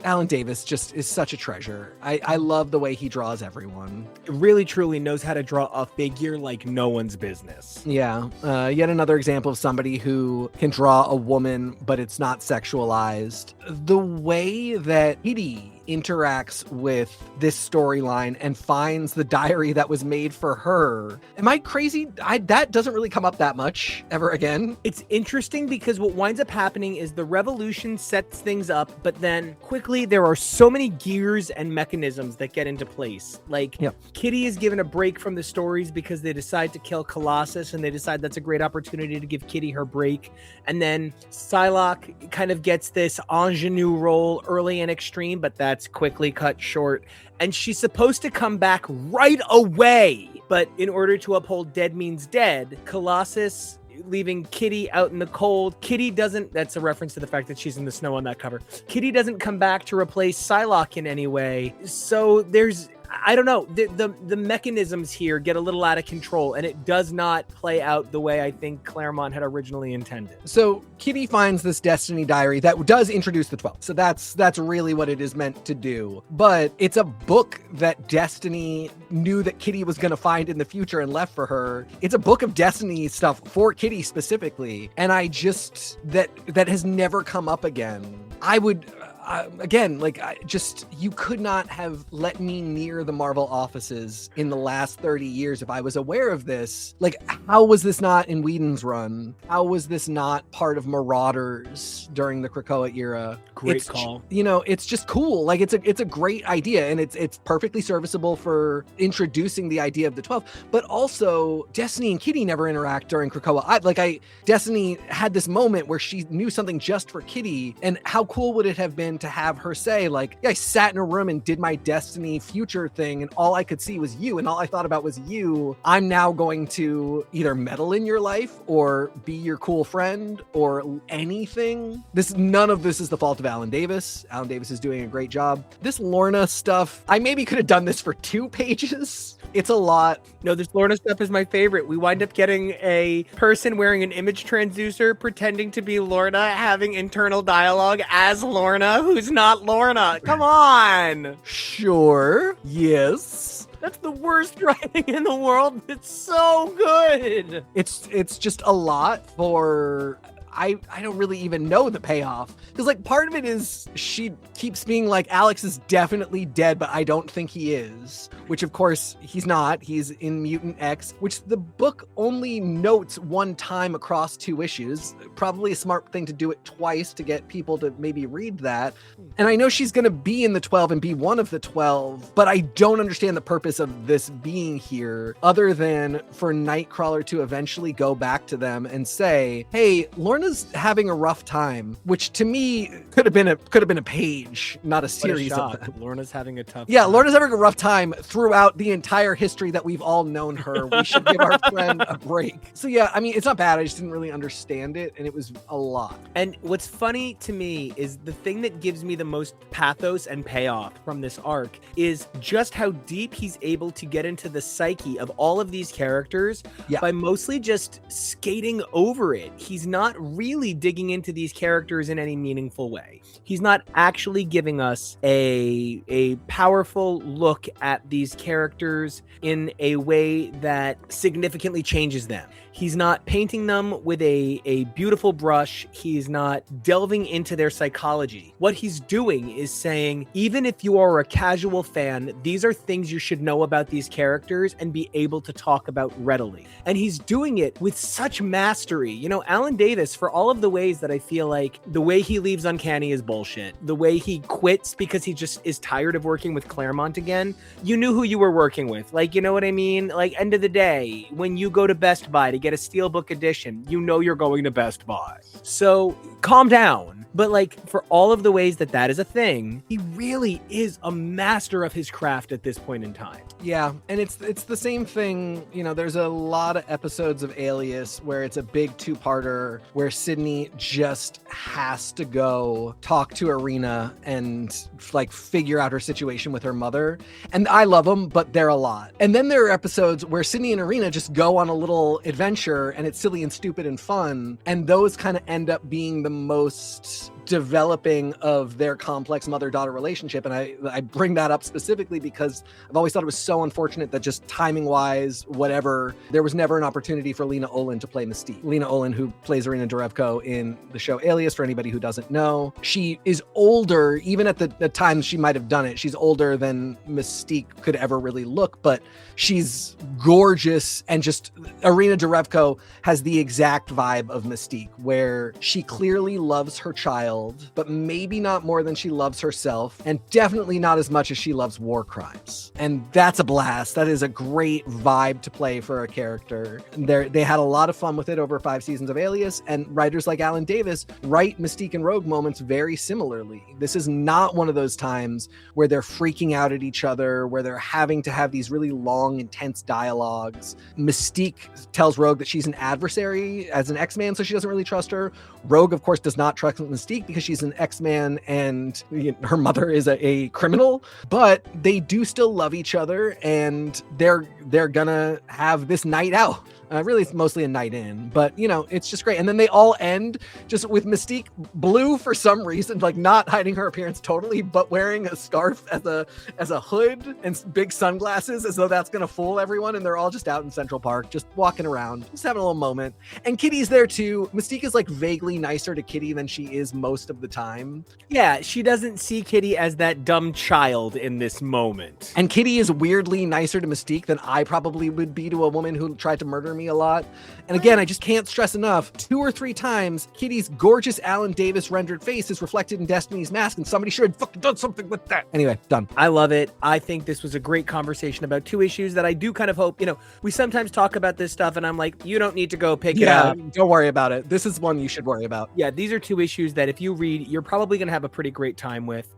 Alan Davis just is such a treasure. I love the way he draws everyone. Really, truly knows how to draw a figure like no one's business. Yeah. Yet another example of somebody who can draw a woman, but it's not sexualized. The way that Kitty interacts with this storyline and finds the diary that was made for her. Am I crazy? That doesn't really come up that much ever again. It's interesting because what winds up happening is the revolution sets things up, but then quickly there are so many gears and mechanisms that get into place. Like, Kitty is given a break from the stories because they decide to kill Colossus, and they decide that's a great opportunity to give Kitty her break. And then Psylocke kind of gets this ingenue role early and extreme, but that that's quickly cut short. And she's supposed to come back right away. But in order to uphold dead means dead, Colossus leaving Kitty out in the cold. Kitty doesn't, that's a reference to the fact that she's in the snow on that cover. Kitty doesn't come back to replace Psylocke in any way. So there's, I don't know, the mechanisms here get a little out of control, and it does not play out the way I think Claremont had originally intended. So Kitty finds this Destiny diary that does introduce the 12. So that's really what it is meant to do. But it's a book that Destiny knew that Kitty was going to find in the future and left for her. It's a book of Destiny stuff for Kitty specifically. And I just, that has never come up again. I would... you could not have let me near the Marvel offices in the last 30 years if I was aware of this. Like, how was this not in Whedon's run? How was this not part of Marauders during the Krakoa era? Great call. It's just cool. Like, it's a great idea, and it's perfectly serviceable for introducing the idea of the 12. But also, Destiny and Kitty never interact during Krakoa. Destiny had this moment where she knew something just for Kitty, and how cool would it have been to have her say, like, yeah, I sat in a room and did my Destiny future thing, and all I could see was you, and all I thought about was you. I'm now going to either meddle in your life or be your cool friend or anything. None of this is the fault of Alan Davis. Alan Davis is doing a great job. This Lorna stuff, I maybe could have done this for 2 pages. It's a lot. No, this Lorna stuff is my favorite. We wind up getting a person wearing an image transducer pretending to be Lorna, having internal dialogue as Lorna, who's not Lorna. Come on. Sure. Yes. That's the worst writing in the world. It's so good. It's just a lot for... I don't really even know the payoff, because like part of it is she keeps being like, Alex is definitely dead, but I don't think he is, which of course he's not. He's in Mutant X, which the book only notes 1 time across 2 issues. Probably a smart thing to do it twice to get people to maybe read that. And I know she's going to be in the 12 and be one of the 12, but I don't understand the purpose of this being here other than for Nightcrawler to eventually go back to them and say, hey, Lorna's having a rough time, which to me could have been a page, not a series of them. Lorna's having a tough time. Lorna's having a rough time throughout the entire history that we've all known her. We should give our friend a break. So yeah, I mean, it's not bad. I just didn't really understand it, and it was a lot. And what's funny to me is the thing that gives me the most pathos and payoff from this arc is just how deep he's able to get into the psyche of all of these characters by mostly just skating over it. He's not really digging into these characters in any meaningful way. He's not actually giving us a powerful look at these characters in a way that significantly changes them. He's not painting them with a beautiful brush. He's not delving into their psychology. What he's doing is saying, even if you are a casual fan, these are things you should know about these characters and be able to talk about readily. And he's doing it with such mastery. Alan Davis, for all of the ways that I feel like the way he leaves Uncanny is bullshit, the way he quits because he just is tired of working with Claremont again, you knew who you were working with. Like, you know what I mean? Like, end of the day, when you go to Best Buy to get a Steelbook edition, you know you're going to Best Buy. So calm down. But like, for all of the ways that is a thing, he really is a master of his craft at this point in time. Yeah, and it's the same thing. There's a lot of episodes of Alias where it's a big 2-parter where Sydney just has to go talk to Irina and like figure out her situation with her mother. And I love them, but they're a lot. And then there are episodes where Sydney and Irina just go on a little adventure and it's silly and stupid and fun. And those kind of end up being the most developing of their complex mother-daughter relationship. And I bring that up specifically because I've always thought it was so unfortunate that just timing-wise, whatever, there was never an opportunity for Lena Olin to play Mystique. Lena Olin, who plays Irina Derevko in the show Alias, for anybody who doesn't know, she is older, even at the time she might have done it, she's older than Mystique could ever really look, but she's gorgeous, and just Irina Derevko has the exact vibe of Mystique, where she clearly loves her child child, but maybe not more than she loves herself, and definitely not as much as she loves war crimes. And that's a blast. That is a great vibe to play for a character. They had a lot of fun with it over 5 seasons of Alias, and writers like Alan Davis write Mystique and Rogue moments very similarly. This is not one of those times where they're freaking out at each other, where they're having to have these really long, intense dialogues. Mystique tells Rogue that she's an adversary as an X-Man, so she doesn't really trust her. Rogue, of course, does not trust Mystique because she's an X-Man and her mother is a criminal, but they do still love each other, and they're gonna have this night out. Really, it's mostly a night in, but it's just great. And then they all end just with Mystique blue for some reason, like not hiding her appearance totally, but wearing a scarf as a hood and big sunglasses, as though that's gonna fool everyone. And they're all just out in Central Park, just walking around, just having a little moment. And Kitty's there too. Mystique is like vaguely nicer to Kitty than she is most of the time. Yeah, she doesn't see Kitty as that dumb child in this moment. And Kitty is weirdly nicer to Mystique than I probably would be to a woman who tried to murder me a lot. And again, I just can't stress enough, 2 or 3 times, Kitty's gorgeous Alan Davis rendered face is reflected in Destiny's mask, and somebody should have fucking done something with that. Anyway, done. I love it. I think this was a great conversation about 2 issues that I do kind of hope, we sometimes talk about this stuff and I'm like, you don't need to go pick it up. Don't worry about it. This is one you should worry about. Yeah, these are 2 issues that if you read, you're probably going to have a pretty great time with.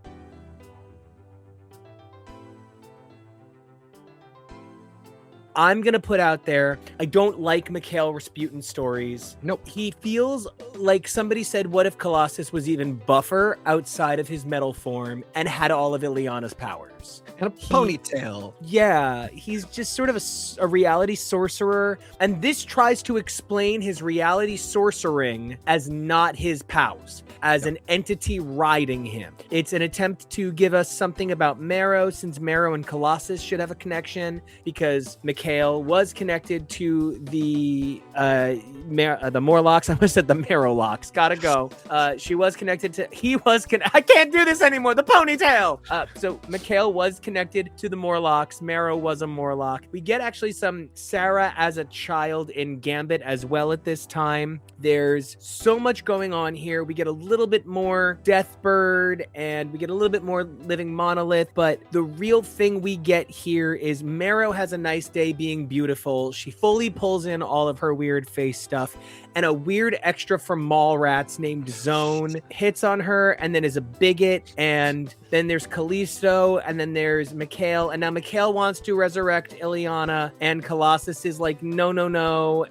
I'm going to put out there, I don't like Mikhail Rasputin stories. Nope. He feels like somebody said, what if Colossus was even buffer outside of his metal form and had all of Ileana's powers? And a ponytail. Yeah, he's just sort of a reality sorcerer. And this tries to explain his reality sorcering as not his powers, as an entity riding him. It's an attempt to give us something about Marrow, since Marrow and Colossus should have a connection, because Mikhail was connected to the Morlocks. I almost said the Marrowlocks. Gotta go. She was connected to... I can't do this anymore. The ponytail! So Mikhail was connected to the Morlocks. Marrow was a Morlock. We get actually some Sarah as a child in Gambit as well at this time. There's so much going on here. We get a little bit more Deathbird and we get a little bit more Living Monolith, but the real thing we get here is Marrow has a nice day being beautiful. She fully pulls in all of her weird face stuff, and a weird extra from Mallrats named Zone hits on her and then is a bigot, and then there's Callisto, and then there's Mikhail, and now Mikhail wants to resurrect Ileana, and Colossus is like, no,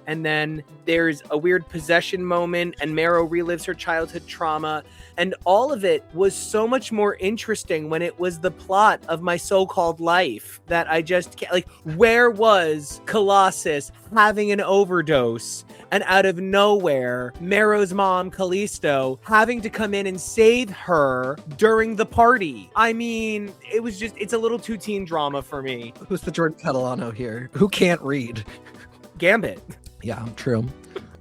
and then there's a weird possession moment, and Marrow relives her childhood trauma, and all of it was so much more interesting when it was the plot of My So-Called Life that I just can't, like, where was Colossus having an overdose, and out of nowhere, Marrow's mom, Callisto, having to come in and save her during the party? I mean, it's a little too teen drama for me. Who's the Jordan Catalano here? Who can't read? Gambit. Yeah, true.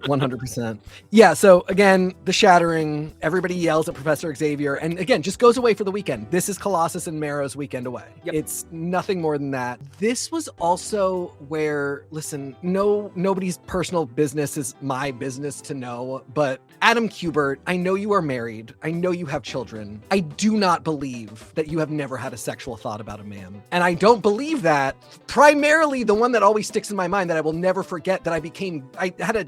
100%. Yeah, so again, the Shattering, everybody yells at Professor Xavier, and again, just goes away for the weekend. This is Colossus and Marrow's weekend away. Yep. It's nothing more than that. This was also where, listen, nobody's personal business is my business to know, but Adam Kubert, I know you are married. I know you have children. I do not believe that you have never had a sexual thought about a man. And I don't believe that. Primarily, the one that always sticks in my mind that I will never forget, that I had a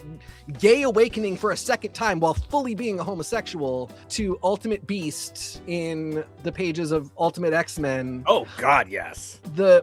gay awakening for a second time while fully being a homosexual, to Ultimate Beast in the pages of Ultimate X-Men. Oh God, yes.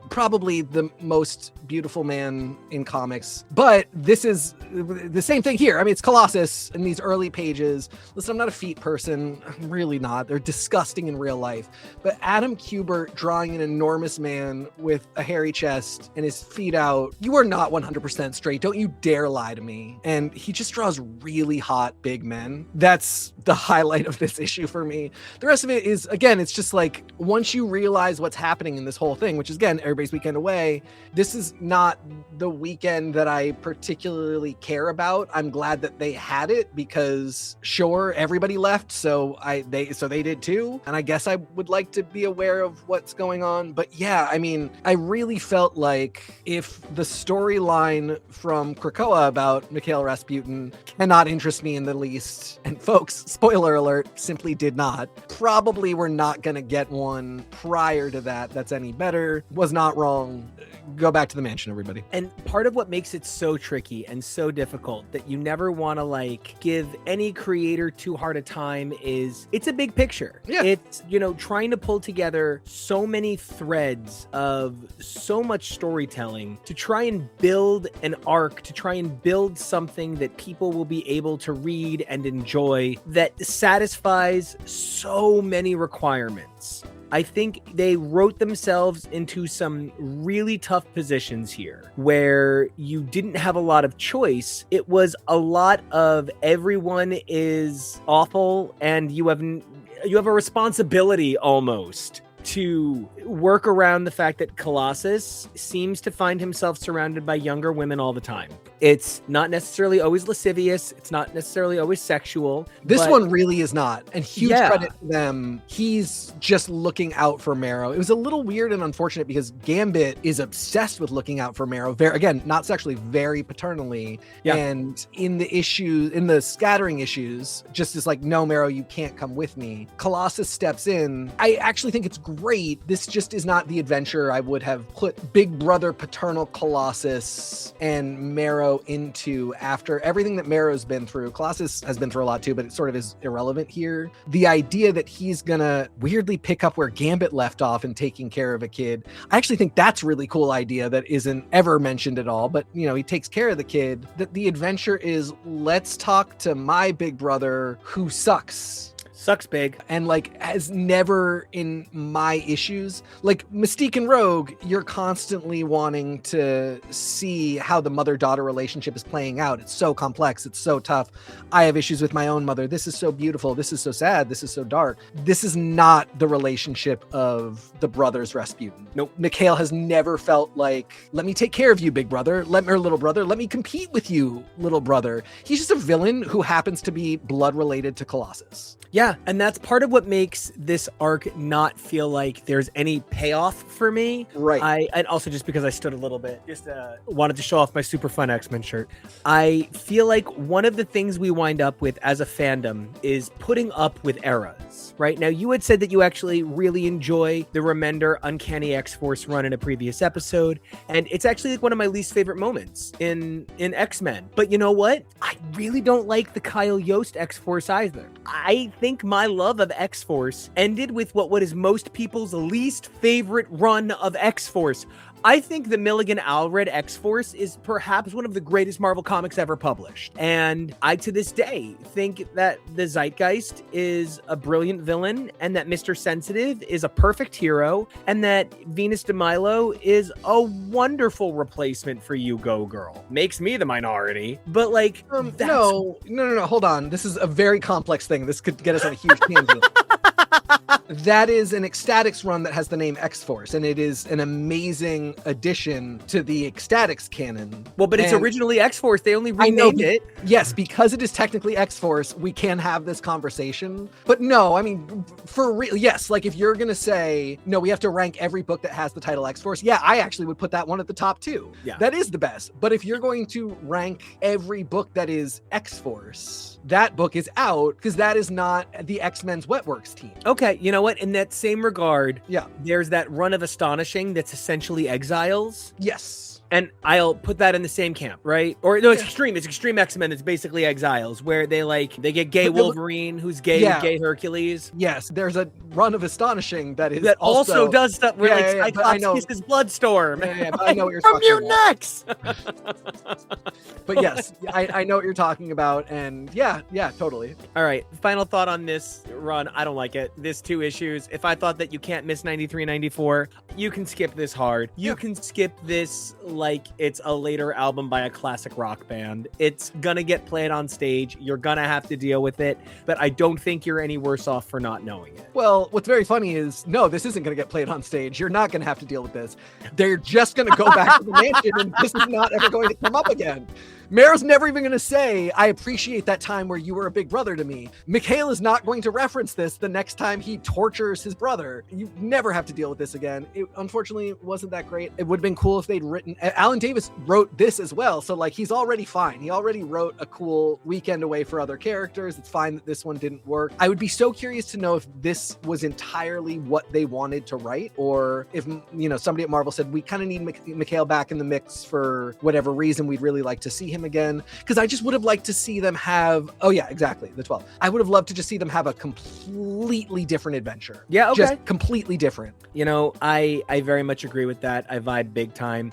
Probably the most beautiful man in comics. But this is the same thing here. I mean, it's Colossus in these early pages. Listen, I'm not a feet person. I'm really not. They're disgusting in real life. But Adam Kubert drawing an enormous man with a hairy chest and his feet out. You are not 100% straight. Don't you dare lie to me. And he just draws really hot big men. That's the highlight of this issue for me. The rest of it is, again, it's just like, once you realize what's happening in this whole thing, which is, again, everybody's weekend away, this is not the weekend that I particularly care about. I'm glad that they had it because, sure, everybody left, so they did too. And I guess I would like to be aware of what's going on. But yeah, I mean, I really felt like if the storyline from Krakoa about Mikhail Rasputin Rasputin cannot interest me in the least. And folks, spoiler alert, simply did not. Probably we're not going to get one prior to that that's any better. Was not wrong. Go back to the mansion, everybody. And part of what makes it so tricky and so difficult that you never want to like give any creator too hard a time is it's a big picture. Yeah. It's, trying to pull together so many threads of so much storytelling to try and build an arc, to try and build something that people will be able to read and enjoy that satisfies so many requirements. I think they wrote themselves into some really tough positions here where you didn't have a lot of choice. It was a lot of everyone is awful and you have a responsibility almost to work around the fact that Colossus seems to find himself surrounded by younger women all the time. It's not necessarily always lascivious. It's not necessarily always sexual. This one really is not. And huge credit to them. He's just looking out for Marrow. It was a little weird and unfortunate because Gambit is obsessed with looking out for Marrow. Again, not sexually, very paternally. Yeah. And in the scattering issues, just is like, no, Marrow, you can't come with me. Colossus steps in. I actually think it's great. This just is not the adventure I would have put Big Brother paternal Colossus and Marrow into after everything that Marrow's been through. Colossus has been through a lot too, but it sort of is irrelevant here. The idea that he's gonna weirdly pick up where Gambit left off and taking care of a kid, I actually think that's a really cool idea that isn't ever mentioned at all, but he takes care of the kid. That the adventure is, let's talk to my big brother who sucks big and has never in my issues. Mystique and Rogue, you're constantly wanting to see how the mother-daughter relationship is playing out. It's so complex, it's so tough. I have issues with my own mother. This is so beautiful, this is so sad, this is so dark. This is not the relationship of the brothers Rasputin. Nope. Mikhail has never felt like, let me take care of you, big brother, little brother, let me compete with you, little brother. He's just a villain who happens to be blood related to Colossus. Yeah, and that's part of what makes this arc not feel like there's any payoff for me. Right. And also just because I stood a little bit, just wanted to show off my super fun X-Men shirt. I feel like one of the things we wind up with as a fandom is putting up with eras, right? Now, you had said that you actually really enjoy the Remender Uncanny X-Force run in a previous episode, and it's actually one of my least favorite moments in X-Men. But you know what? I really don't like the Kyle Yost X-Force either. I think my love of X-Force ended with what is most people's least favorite run of X-Force. I think the Milligan Allred X-Force is perhaps one of the greatest Marvel comics ever published. And I, to this day, think that the Zeitgeist is a brilliant villain and that Mr. Sensitive is a perfect hero and that Venus de Milo is a wonderful replacement for You Go Girl. Makes me the minority, but no, hold on. This is a very complex thing. This could get us on a huge tangent. That is an Ecstatics run that has the name X-Force, and it is an amazing addition to the Ecstatics canon. Well, but it's originally X-Force. They only renamed it. Yes, because it is technically X-Force, we can have this conversation. But no, I mean, for real, yes, if you're going to say, no, we have to rank every book that has the title X-Force, yeah, I actually would put that one at the top too. Yeah. That is the best. But if you're going to rank every book that is X-Force, that book is out because that is not the X-Men's Wetworks team. Okay, you know what? In that same regard, yeah, there's that run of Astonishing that's essentially Exiles. Yes. And I'll put that in the same camp, right? Or no, it's Extreme. It's Extreme X-Men. It's basically Exiles, where they get gay Wolverine, who's gay with gay Hercules. Yes, there's a run of Astonishing that also does stuff where Cyclops kisses Bloodstorm. Yeah, but I know what you're talking about. From your necks! But yes, I know what you're talking about, and yeah, totally. All right, final thought on this run. I don't like it. This 2 issues. If I thought that you can't miss 93, 94, you can skip this hard. You can skip this like it's a later album by a classic rock band. It's gonna get played on stage. You're gonna have to deal with it, but I don't think you're any worse off for not knowing it. Well, what's very funny is, no, this isn't gonna get played on stage. You're not gonna have to deal with this. They're just gonna go back to the mansion and this is not ever going to come up again. Marrow's never even going to say, I appreciate that time where you were a big brother to me. Mikhail is not going to reference this the next time he tortures his brother. You never have to deal with this again. it unfortunately wasn't that great. It would have been cool if they'd written. Alan Davis wrote this as well, so like he's already fine. He already wrote a cool Weekend Away for other characters. It's fine that this one didn't work. I would be so curious to know if this was entirely what they wanted to write, or if somebody at Marvel said we kind of need Mikhail back in the mix for whatever reason. We'd really like to see him again, because I just would have liked to see them have. Oh yeah, exactly, the 12. I would have loved to just see them have a completely different adventure. Yeah, okay. Just completely different. I very much agree with that. I vibe big time.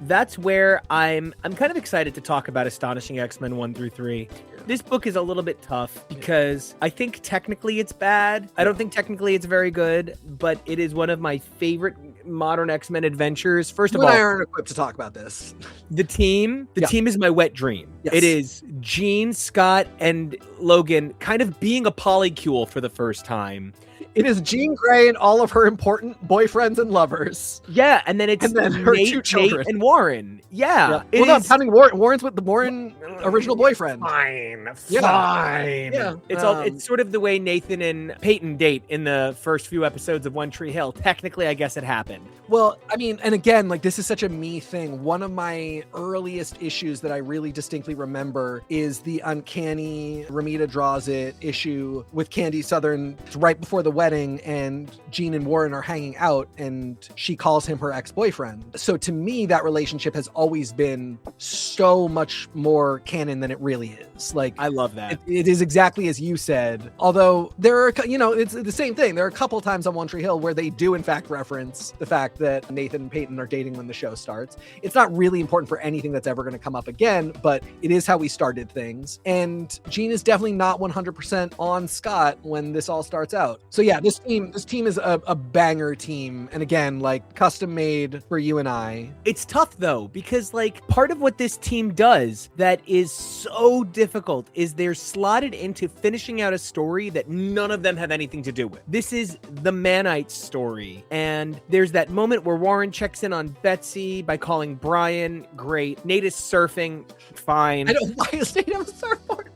That's where I'm kind of excited to talk about Astonishing X-Men 1 through 3. This book is a little bit tough because I think technically it's bad. I don't think technically it's very good, but it is one of my favorite modern X-Men adventures. First of all, I aren't equipped to talk about this. The team is my wet dream. Yes. It is Jean, Scott, and Logan kind of being a polycule for the first time. It is Jean Grey and all of her important boyfriends and lovers. Yeah, and then her two children. Nate and Warren. Yeah. Well, no, I'm counting Warren. Warren's with the Warren original boyfriend. Fine. Yeah. It's sort of the way Nathan and Peyton date in the first few episodes of One Tree Hill. Technically, I guess it happened. Well, I mean, and again, like this is such a me thing. One of my earliest issues that I really distinctly remember is the Uncanny Ramita Draws It issue with Candy Southern right before the wedding, and Jean and Warren are hanging out and she calls him her ex-boyfriend. So to me, that relationship has always been so much more canon than it really is. Like, I love that. It is exactly as you said. Although there are, it's the same thing. There are a couple times on One Tree Hill where they do in fact reference the fact that Nathan and Peyton are dating when the show starts. It's not really important for anything that's ever going to come up again, but it is how we started things. And Jean is definitely not 100% on Scott when this all starts out. So yeah, this team is a banger team. And again, like custom made for you and I. It's tough though, because like part of what this team does that is so difficult is they're slotted into finishing out a story that none of them have anything to do with. This is the nanites story. And there's that moment where Warren checks in on Betsy by calling Brian. Great. Nate is surfing. Fine. I don't. Why is Nate on a surfboard?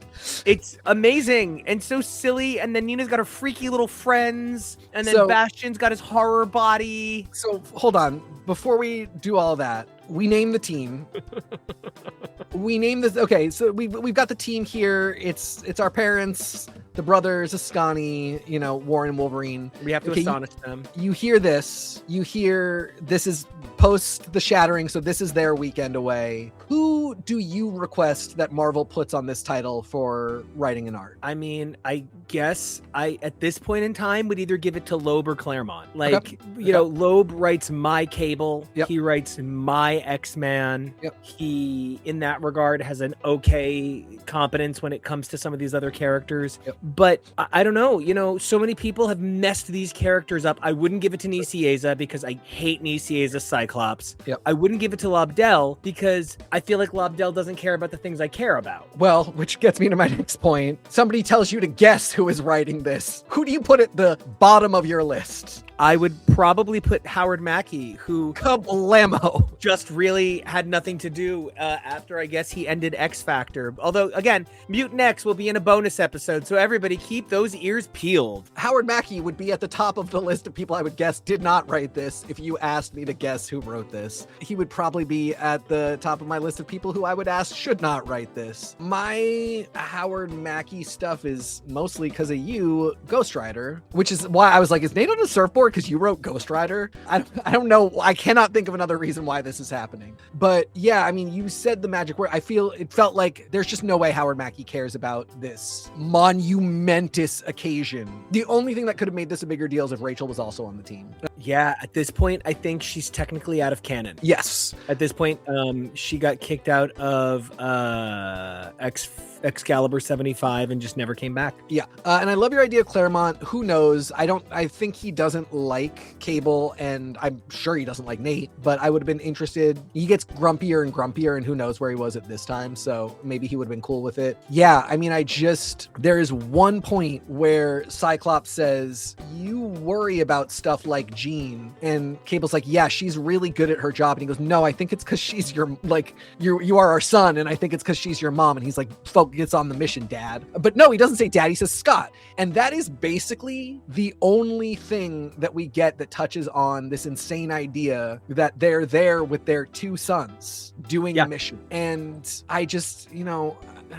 It's amazing and so silly. And then Nina's got her freaky little friends. And then Bastion's got his horror body. So hold on. Before we do all that, we name the team. We name this. Okay, so we've got the team here. It's our parents, the brothers, Ascani, Warren and Wolverine. We have to astonish them. You hear this. You hear this is post the Shattering, so this is their Weekend Away. Who do you request that Marvel puts on this title for writing and art? I mean, I guess at this point in time would either give it to Loeb or Claremont. Like, Loeb writes my Cable. Yep. He writes my X-Man. Yep. He, in that regard, has an okay competence when it comes to some of these other characters. Yep. But I don't know. So many people have messed these characters up. I wouldn't give it to Nicieza because I hate Nicieza's Cyclops. Yep. I wouldn't give it to Lobdell because I feel like Lobdell doesn't care about the things I care about. Well, which gets me to my next point. Somebody tells you to guess who is writing this. Who do you put at the bottom of your list? I would probably put Howard Mackey, who Kablamo just really had nothing to do after, I guess, he ended X Factor. Although, again, Mutant X will be in a bonus episode, so everybody keep those ears peeled. Howard Mackey would be at the top of the list of people I would guess did not write this if you asked me to guess who wrote this. He would probably be at the top of my list of people who I would ask should not write this. My Howard Mackey stuff is mostly because of you, Ghost Rider, which is why I was like, is Nate on a surfboard because you wrote Ghost Rider? I don't know. I cannot think of another reason why this is happening. But yeah, I mean, you said the magic word. It felt like there's just no way Howard Mackey cares about this monumentous occasion. The only thing that could have made this a bigger deal is if Rachel was also on the team. Yeah, at this point, I think she's technically out of canon. Yes. At this point, she got kicked out of Excalibur 75 and just never came back. Yeah. And I love your idea of Claremont. Who knows? I think he doesn't like Cable, and I'm sure he doesn't like Nate, but I would have been interested. He gets grumpier and grumpier, and who knows where he was at this time. So maybe he would have been cool with it. Yeah. I mean, there is one point where Cyclops says, you worry about stuff like Jean. And Cable's like, yeah, she's really good at her job. And he goes, no, I think it's because she's your, like, you are our son. And I think it's because she's your mom. And he's like, focus on the mission, Dad. But no, he doesn't say Dad. He says Scott. And that is basically the only thing that we get that touches on this insane idea that they're there with their two sons doing a mission. And I just,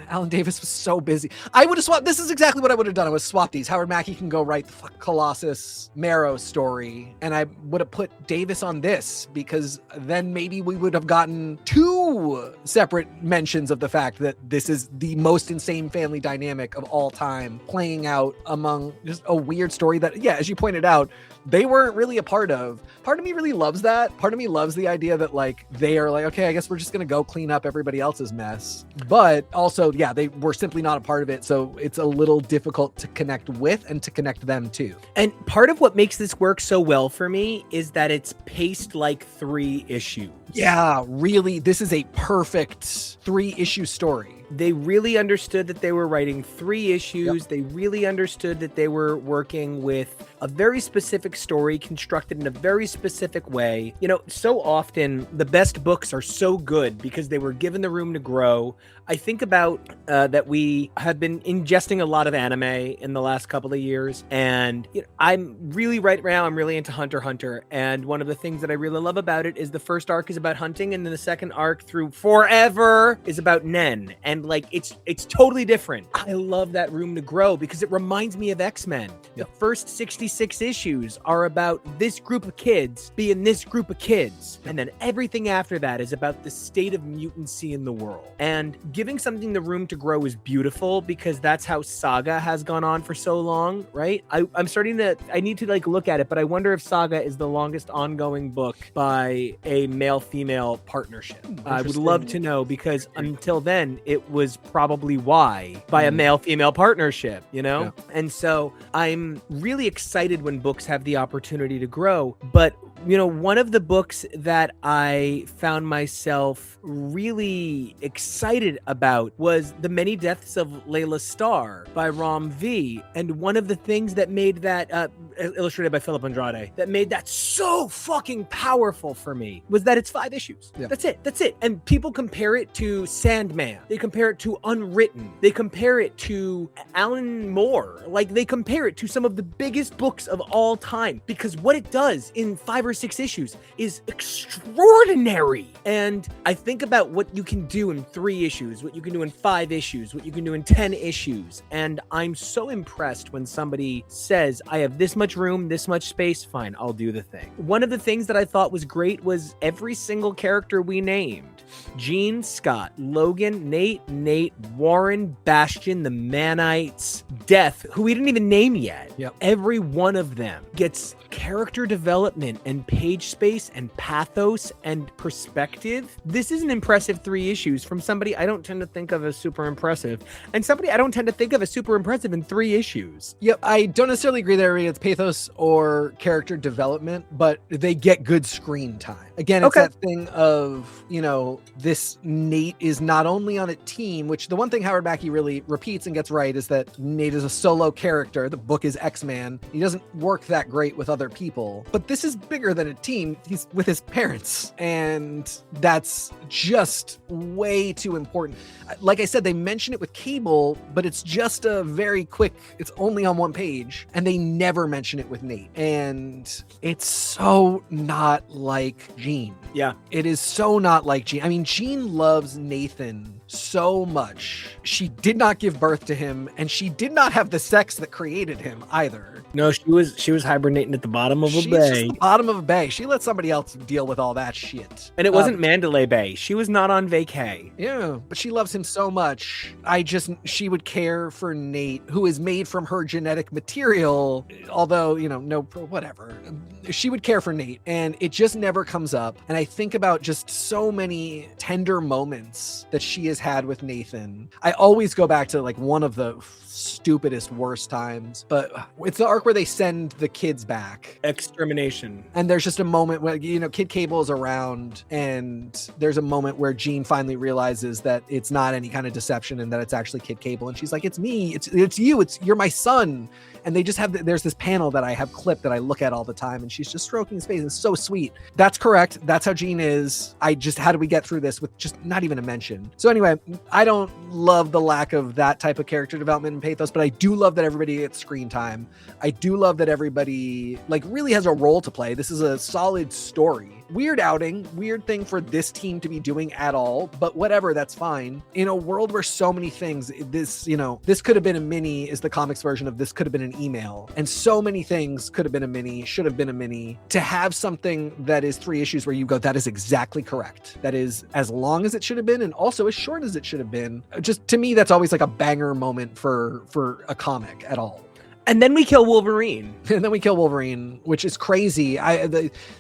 Alan Davis was so busy. I would have swapped. This is exactly what I would have done. I would swap these. Howard Mackie can go write the Colossus Marrow story, and I would have put Davis on this, because then maybe we would have gotten two separate mentions of the fact that this is the most insane family dynamic of all time playing out among just a weird story that, as you pointed out, they weren't really a part of. Part of me really loves that. Part of me loves the idea that they are okay, I guess we're just going to go clean up everybody else's mess. But also, they were simply not a part of it. So it's a little difficult to connect with and to connect them too. And part of what makes this work so well for me is that it's paced like 3 issues. Yeah, really. This is a perfect 3-issue story. They really understood that they were writing 3 issues. Yep. They really understood that they were working with a very specific story constructed in a very specific way. So often the best books are so good because they were given the room to grow. I think about that we have been ingesting a lot of anime in the last couple of years. And I'm really right now, I'm really into Hunter x Hunter. And one of the things that I really love about it is the first arc is about hunting, and then the second arc through forever is about Nen. And it's totally different. I love that room to grow because it reminds me of X-Men. The first 66 issues are about this group of kids being this group of kids. And then everything after that is about the state of mutancy in the world. And giving something the room to grow is beautiful because that's how Saga has gone on for so long, right? I'm starting to, I need to look at it, but I wonder if Saga is the longest ongoing book by a male-female partnership. I would love to know, because until then, it was probably by a male-female partnership, Yeah. And so I'm really excited when books have the opportunity to grow. But, one of the books that I found myself really excited about was The Many Deaths of Layla Starr by Ram V. And one of the things that made that, illustrated by Philip Andrade, that made that so fucking powerful for me was that it's 5 issues. Yeah. That's it. And people compare it to Sandman. They compare it to Unwritten. They compare it to Alan Moore. They compare it to some of the biggest books of all time, because what it does in 5 or 6 issues is extraordinary. And I think about what you can do in 3 issues, what you can do in 5 issues, what you can do in 10 issues. And I'm so impressed when somebody says, I have this much room, this much space, fine, I'll do the thing. One of the things that I thought was great was every single character we named. Jean, Scott, Logan, Nate, Warren, Bastion, the Nanites, Death, who we didn't even name yet. Yep. Every one of them gets character development and page space and pathos and perspective. This is an impressive 3 issues from somebody I don't tend to think of as super impressive, and somebody I don't tend to think of as super impressive in 3 issues. Yep, I don't necessarily agree that it's pathos or character development, but they get good screen time. Again, it's that thing of, this Nate is not only on a team, which the one thing Howard Mackie really repeats and gets right is that Nate is a solo character. The book is X-Man. He doesn't work that great with other people, but this is bigger than a team. He's with his parents, and that's just way too important. Like I said, they mention it with Cable, but it's just a very quick, it's only on 1 page, and they never mention it with Nate. And it's so not like Jean. Yeah. It is so not like Jean. I mean, Jean loves Nathan so much. She did not give birth to him, and she did not have the sex that created him either. No, she was hibernating at the bottom of a bay. She's just the bottom of a bay. She let somebody else deal with all that shit. And it wasn't Mandalay Bay. She was not on vacay. Yeah, but she loves him so much. She would care for Nate, who is made from her genetic material, although, no, whatever. She would care for Nate, and it just never comes up. And I think about just so many tender moments that she has always had with Nathan. I always go back to like one of the stupidest, worst times, but it's the arc where they send the kids back. Extermination. And there's just a moment where, you know, Kid Cable is around, and there's a moment where Jean finally realizes that it's not any kind of deception and that it's actually Kid Cable. And she's like, it's me, it's you, you're my son. And they just have, there's this panel that I have clipped that I look at all the time, and she's just stroking his face. It's so sweet. That's correct. That's how Jean is. How do we get through this with just not even a mention? So anyway, I don't love the lack of that type of character development and pathos, but I do love that everybody gets screen time. I do love that everybody like really has a role to play. This is a solid story. Weird outing, weird thing for this team to be doing at all, but whatever, that's fine. In a world where so many things, this, you know, this could have been a mini is the comics version of this could have been an email, and so many things could have been a mini, should have been a mini. To have something that is 3 issues where you go, that is exactly correct. That is as long as it should have been, and also as short as it should have been. Just to me, that's always like a banger moment for a comic at all. And then we kill Wolverine. Which is crazy.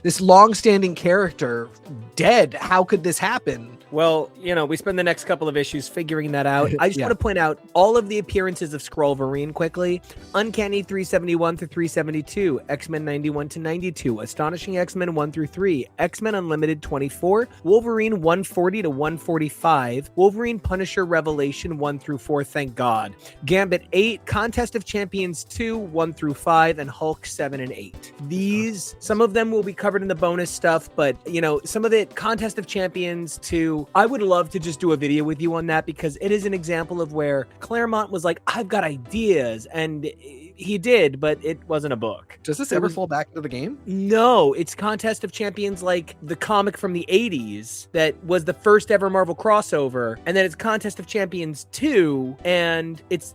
This long-standing character dead. How could this happen? Well, you know, we spend the next couple of issues figuring that out. I just want to point out all of the appearances of Skrull-Wolverine quickly. Uncanny 371 through 372, X-Men 91 to 92, Astonishing X-Men 1 through 3, X-Men Unlimited 24, Wolverine 140 to 145, Wolverine Punisher Revelation 1 through 4, thank God, Gambit 8, Contest of Champions 2, 1 through 5, and Hulk 7 and 8. These, some of them will be covered in the bonus stuff, but, you know, some of it, Contest of Champions 2, I would love to just do a video with you on that, because it is an example of where Claremont was like, I've got ideas, and he did, but it wasn't a book. Does this ever fall back into the game? No, it's Contest of Champions, like the comic from the 80s that was the first ever Marvel crossover, and then it's Contest of Champions 2, and it's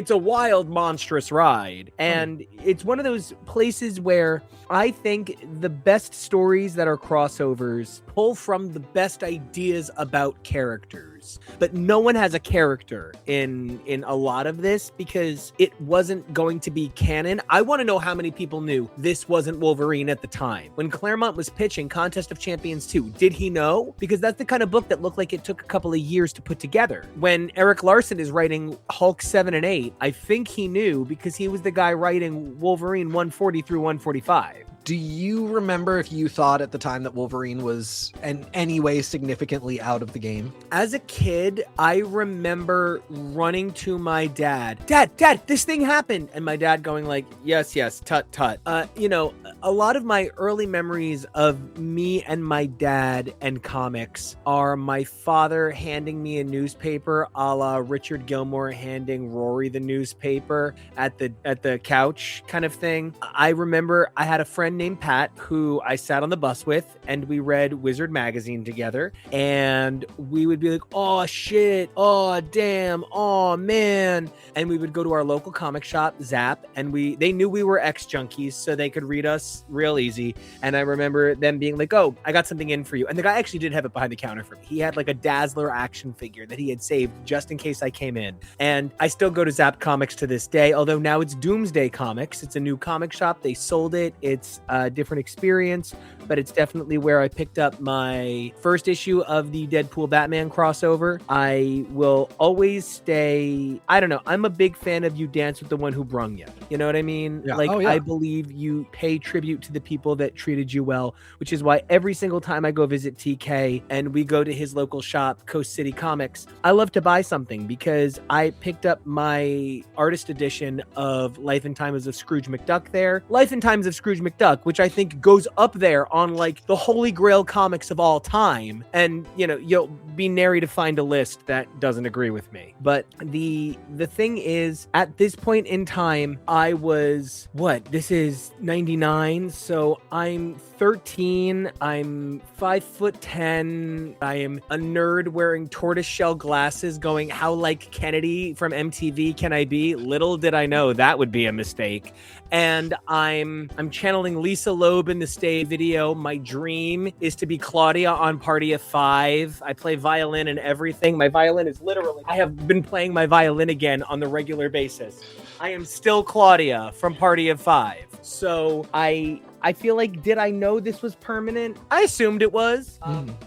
a wild, monstrous ride, and it's one of those places where I think the best stories that are crossovers pull from the best ideas about characters, but no one has a character in a lot of this because it wasn't going to be canon. I want to know how many people knew this wasn't Wolverine at the time. When Claremont was pitching Contest of Champions 2, did he know? Because that's the kind of book that looked like it took a couple of years to put together. When Eric Larson is writing Hulk 7 and 8, I think he knew because he was the guy writing Wolverine 140 through 145. Do you remember if you thought at the time that Wolverine was in any way significantly out of the game? As a kid, I remember running to my dad, Dad, this thing happened. And my dad going like, yes, tut. You know, a lot of my early memories of me and my dad and comics are my father handing me a newspaper a la Richard Gilmore handing Rory the newspaper at the couch kind of thing. I remember I had a friend named Pat who I sat on the bus with, and we read Wizard magazine together, and we would be like, oh shit, oh damn, oh man, and we would go to our local comic shop, Zap, and they knew we were X-junkies, so they could read us real easy. And I remember them being like, oh, I got something in for you, and the guy actually did have it behind the counter for me. He had like a Dazzler action figure that he had saved just in case I came in, and I still go to Zap Comics to this day, although now it's Doomsday Comics. It's a new comic shop. They sold it. It's a different experience, but it's definitely where I picked up my first issue of the Deadpool Batman crossover. I will always stay, I don't know, I'm a big fan of You Dance with the One Who Brung You. You know what I mean? Yeah. Like, Oh, yeah. I believe you pay tribute to the people that treated you well, which is why every single time I go visit TK and we go to his local shop, Coast City Comics, I love to buy something because I picked up my artist edition of Life and Times of Scrooge McDuck there. Life and Times of Scrooge McDuck, which I think goes up there on like the holy grail comics of all time. And, you know, you'll be nary to find a list that doesn't agree with me. But the thing is, at this point in time, I was, this is 99, so I'm 13, I'm 5'10", I am a nerd wearing tortoiseshell glasses going, how like Kennedy from MTV can I be? Little did I know that would be a mistake. And I'm channeling Lisa Loeb in the Stay video. My dream is to be Claudia on Party of Five. I play violin and everything. My violin is literally, I have been playing my violin again on the regular basis. I am still Claudia from Party of Five. So I I feel like, did I know this was permanent? I assumed it was.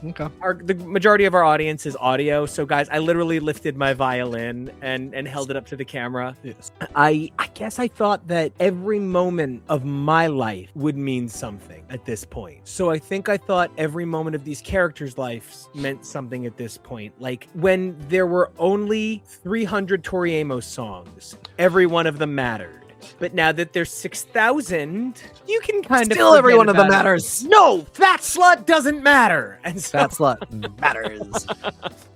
Okay. The majority of our audience is audio, so guys, I literally lifted my violin and held it up to the camera. Yes. I guess I thought that every moment of my life would mean something at this point. So I think I thought every moment of these characters' lives meant something at this point. Like when there were only 300 Tori Amos songs, every one of them mattered. But now that there's 6,000, you can kind of Still every one of them it. matters. No, Fat Slut doesn't matter. And so, Fat Slut matters.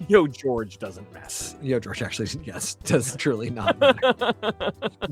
Yo, George doesn't matter. Yo, George actually, yes, does truly not matter.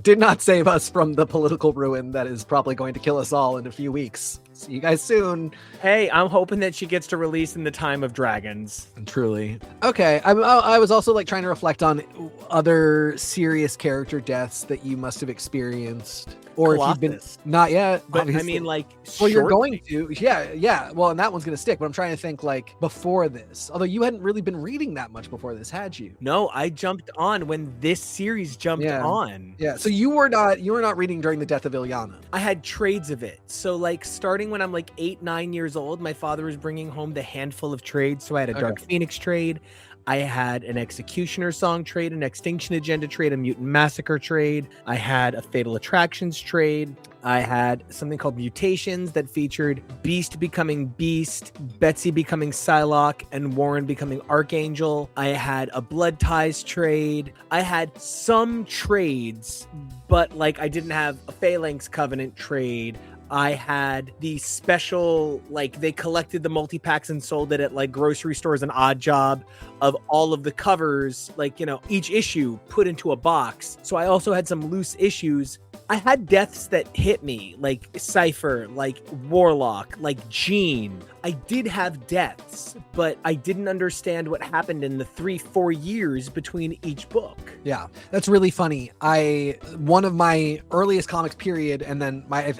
Did not save us from the political ruin that is probably going to kill us all in a few weeks. See you guys soon. Hey, I'm hoping that she gets to release in the time of dragons. Truly. Okay, I was also like trying to reflect on other serious character deaths that you must have experienced. Or if you've been not yet, but obviously. I mean, like, well, you're going to, yeah. Well, and that one's gonna stick. But I'm trying to think like before this. Although you hadn't really been reading that much before this, had you? No, I jumped on when this series jumped on. Yeah. So you were not reading during the death of Ilyana. I had trades of it. So like starting when I'm like 8, 9 years old, my father was bringing home the handful of trades. So I had a Dark Phoenix trade. I had an Executioner song trade, an Extinction Agenda trade, a Mutant Massacre trade. I had a Fatal Attractions trade. I had something called Mutations that featured Beast becoming Beast, Betsy becoming Psylocke, and Warren becoming Archangel. I had a Blood Ties trade. I had some trades, but like I didn't have a Phalanx Covenant trade. I had the special, like they collected the multi-packs and sold it at like grocery stores, an odd job of all of the covers, like, you know, each issue put into a box. So I also had some loose issues. I had deaths that hit me, like Cypher, like Warlock, like Jean. I did have deaths, but I didn't understand what happened in the 3-4 years between each book. Yeah, that's really funny. One of my earliest comics period, and then I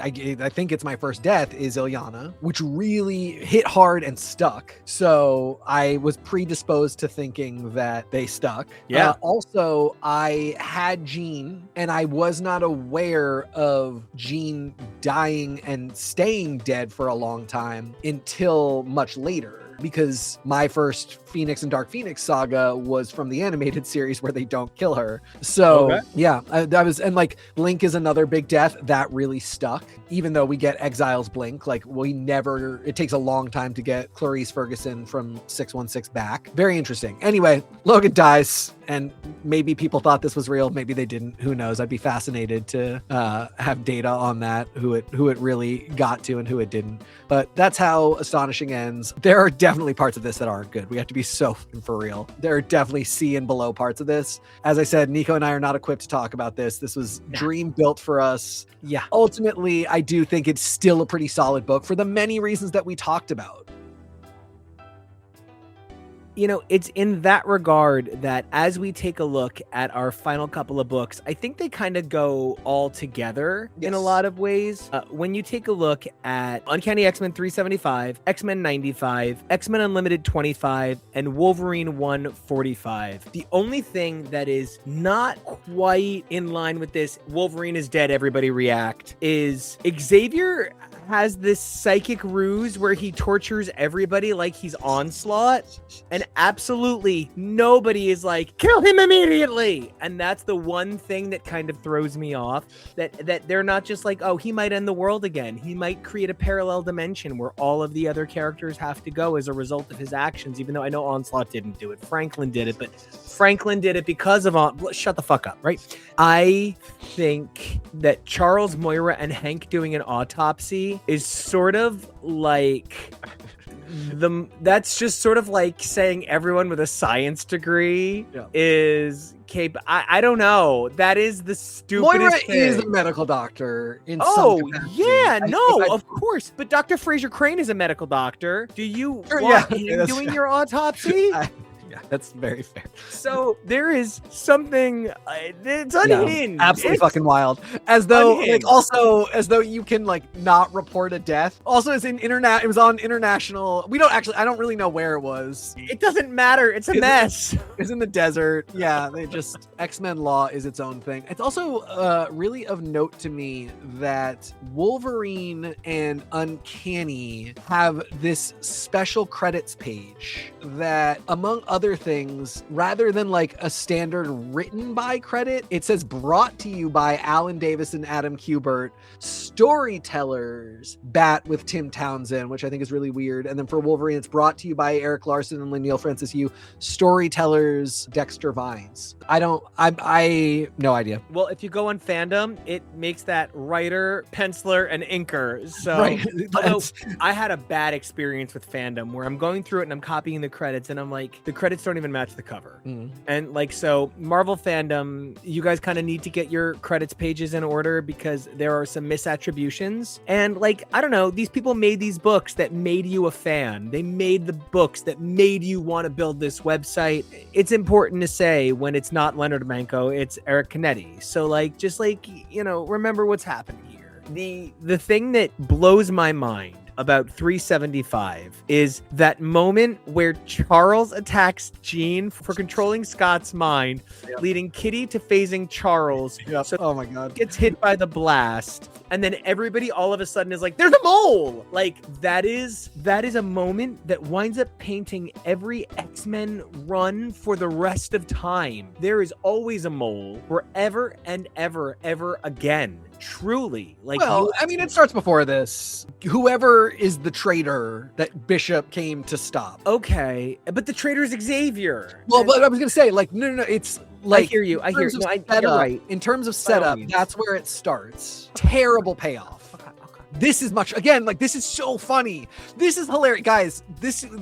think it's my first death is Ilyana, which really hit hard and stuck. So I was predisposed to thinking that they stuck. Yeah. Also, I had Jean, and I was not aware of Jean dying and staying dead for a long time until much later. Because my first Phoenix and Dark Phoenix saga was from the animated series where they don't kill her. So yeah, I was, and like Blink is another big death that really stuck. Even though we get Exiles Blink, like it takes a long time to get Clarice Ferguson from 616 back. Very interesting. Anyway, Logan dies, and maybe people thought this was real. Maybe they didn't. Who knows? I'd be fascinated to have data on that, who it really got to and who it didn't. But that's how Astonishing ends. There are definitely parts of this that aren't good. We have to be so for real. There are definitely C and below parts of this. As I said, Nico and I are not equipped to talk about this. This was dream built for us. Yeah. Ultimately, I do think it's still a pretty solid book for the many reasons that we talked about. You know, it's in that regard that as we take a look at our final couple of books, I think they kind of go all together in a lot of ways. When you take a look at Uncanny X-Men 375, X-Men 95, X-Men Unlimited 25, and Wolverine 145, the only thing that is not quite in line with this, Wolverine is dead, everybody react, is Xavier has this psychic ruse where he tortures everybody like he's Onslaught, and absolutely nobody is like, kill him immediately. And that's the one thing that kind of throws me off, that they're not just like, oh, he might end the world again. He might create a parallel dimension where all of the other characters have to go as a result of his actions, even though I know Onslaught didn't do it. Franklin did it, but Franklin did it because of shut the fuck up, right? I think that Charles, Moira, and Hank doing an autopsy is sort of like that's just sort of like saying everyone with a science degree is capable. I don't know. That is the stupidest Moira thing. is a medical doctor in some capacity. Of course. But Dr. Fraser Crane is a medical doctor. Do you want him doing your autopsy? Yeah, that's very fair. So there is something, it's unhinged. Absolutely It's fucking wild. As though, unhinged. as though you can not report a death. Also, it was on international. I don't really know where it was. It doesn't matter. It's a mess. It's in the desert. Yeah, X-Men law is its own thing. It's also really of note to me that Wolverine and Uncanny have this special credits page that, among other things, rather than a standard written by credit, it says brought to you by Alan Davis and Adam Kubert, storytellers, Bat with Tim Townsend, which I think is really weird. And then for Wolverine, it's brought to you by Eric Larson and Lynn Francis Yu, storytellers, Dexter Vines. I no idea. Well, if you go on fandom, it makes that writer, penciler, and inker. So Right. I had a bad experience with fandom where I'm going through it and I'm copying the credits and I'm like, the credits don't even match the cover. And so Marvel fandom, you guys kind of need to get your credits pages in order because there are some misattributions. And I don't know, these people made these books that made you a fan. They made the books that made you want to build this website. It's important to say when it's not Leonard Manco, it's Eric Canetti. So remember what's happening here. The thing that blows my mind about 375 is that moment where Charles attacks Jean for controlling Scott's mind, leading Kitty to phasing Charles. So oh my God. Gets hit by the blast. And then everybody all of a sudden is like, there's a mole. That is a moment that winds up painting every X-Men run for the rest of time. There is always a mole forever and ever again. Truly. It starts before this. Whoever is the traitor that Bishop came to stop. Okay, but the traitor is Xavier. Well, but I was gonna say, no, it's I hear you. You're right. In terms of setup, that's where it starts. Terrible payoff. This is this is so funny. This is hilarious. Guys,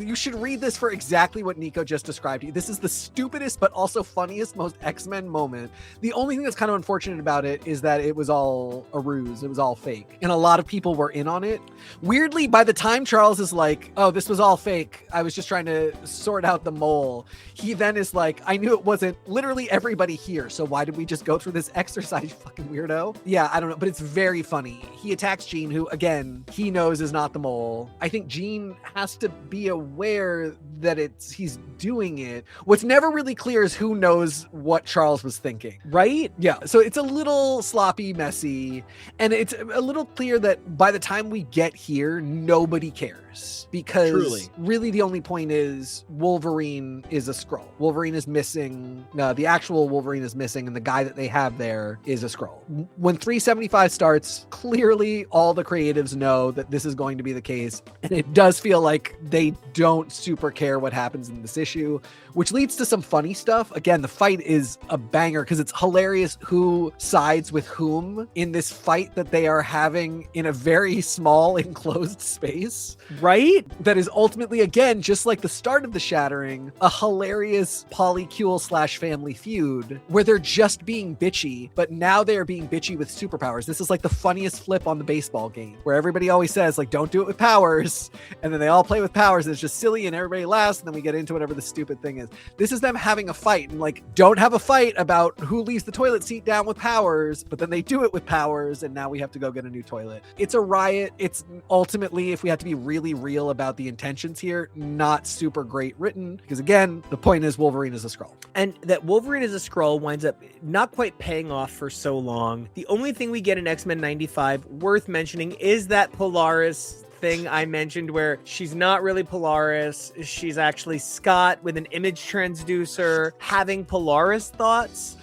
you should read this for exactly what Nico just described to you. This is the stupidest, but also funniest, most X-Men moment. The only thing that's kind of unfortunate about it is that it was all a ruse. It was all fake. And a lot of people were in on it. Weirdly, by the time Charles is like, oh, this was all fake, I was just trying to sort out the mole, he then is like, I knew it wasn't literally everybody here, so why did we just go through this exercise, you fucking weirdo? Yeah, I don't know, but it's very funny. He attacks Jean, who, again, he knows is not the mole. I think Jean has to be aware that he's doing it. What's never really clear is who knows what Charles was thinking. Right? Yeah. So it's a little sloppy, messy, and it's a little clear that by the time we get here, nobody cares. Because really the only point is Wolverine is a Skrull. Wolverine is missing. No, the actual Wolverine is missing, and the guy that they have there is a Skrull. When 375 starts, clearly all the creatives know that this is going to be the case, and it does feel like they don't super care what happens in this issue, which leads to some funny stuff. Again, the fight is a banger because it's hilarious who sides with whom in this fight that they are having in a very small enclosed space. Right? That is ultimately, again, just like the start of the Shattering, a hilarious polycule/family feud where they're just being bitchy, but now they are being bitchy with superpowers. This is like the funniest flip on the baseball game where everybody always says, don't do it with powers. And then they all play with powers and it's just silly and everybody laughs. And then we get into whatever the stupid thing is. This is them having a fight and don't have a fight about who leaves the toilet seat down with powers, but then they do it with powers. And now we have to go get a new toilet. It's a riot. It's ultimately, if we have to be really real about the intentions here, not super great written, because again, the point is Wolverine is a Skrull. And that Wolverine is a Skrull winds up not quite paying off for so long. The only thing we get in X-Men 95 worth mentioning is that Polaris thing I mentioned where she's not really Polaris. She's actually Scott with an image transducer having Polaris thoughts.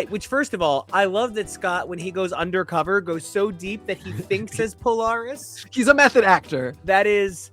Which first of all, I love that Scott, when he goes undercover, goes so deep that he thinks as Polaris. He's a method actor. That is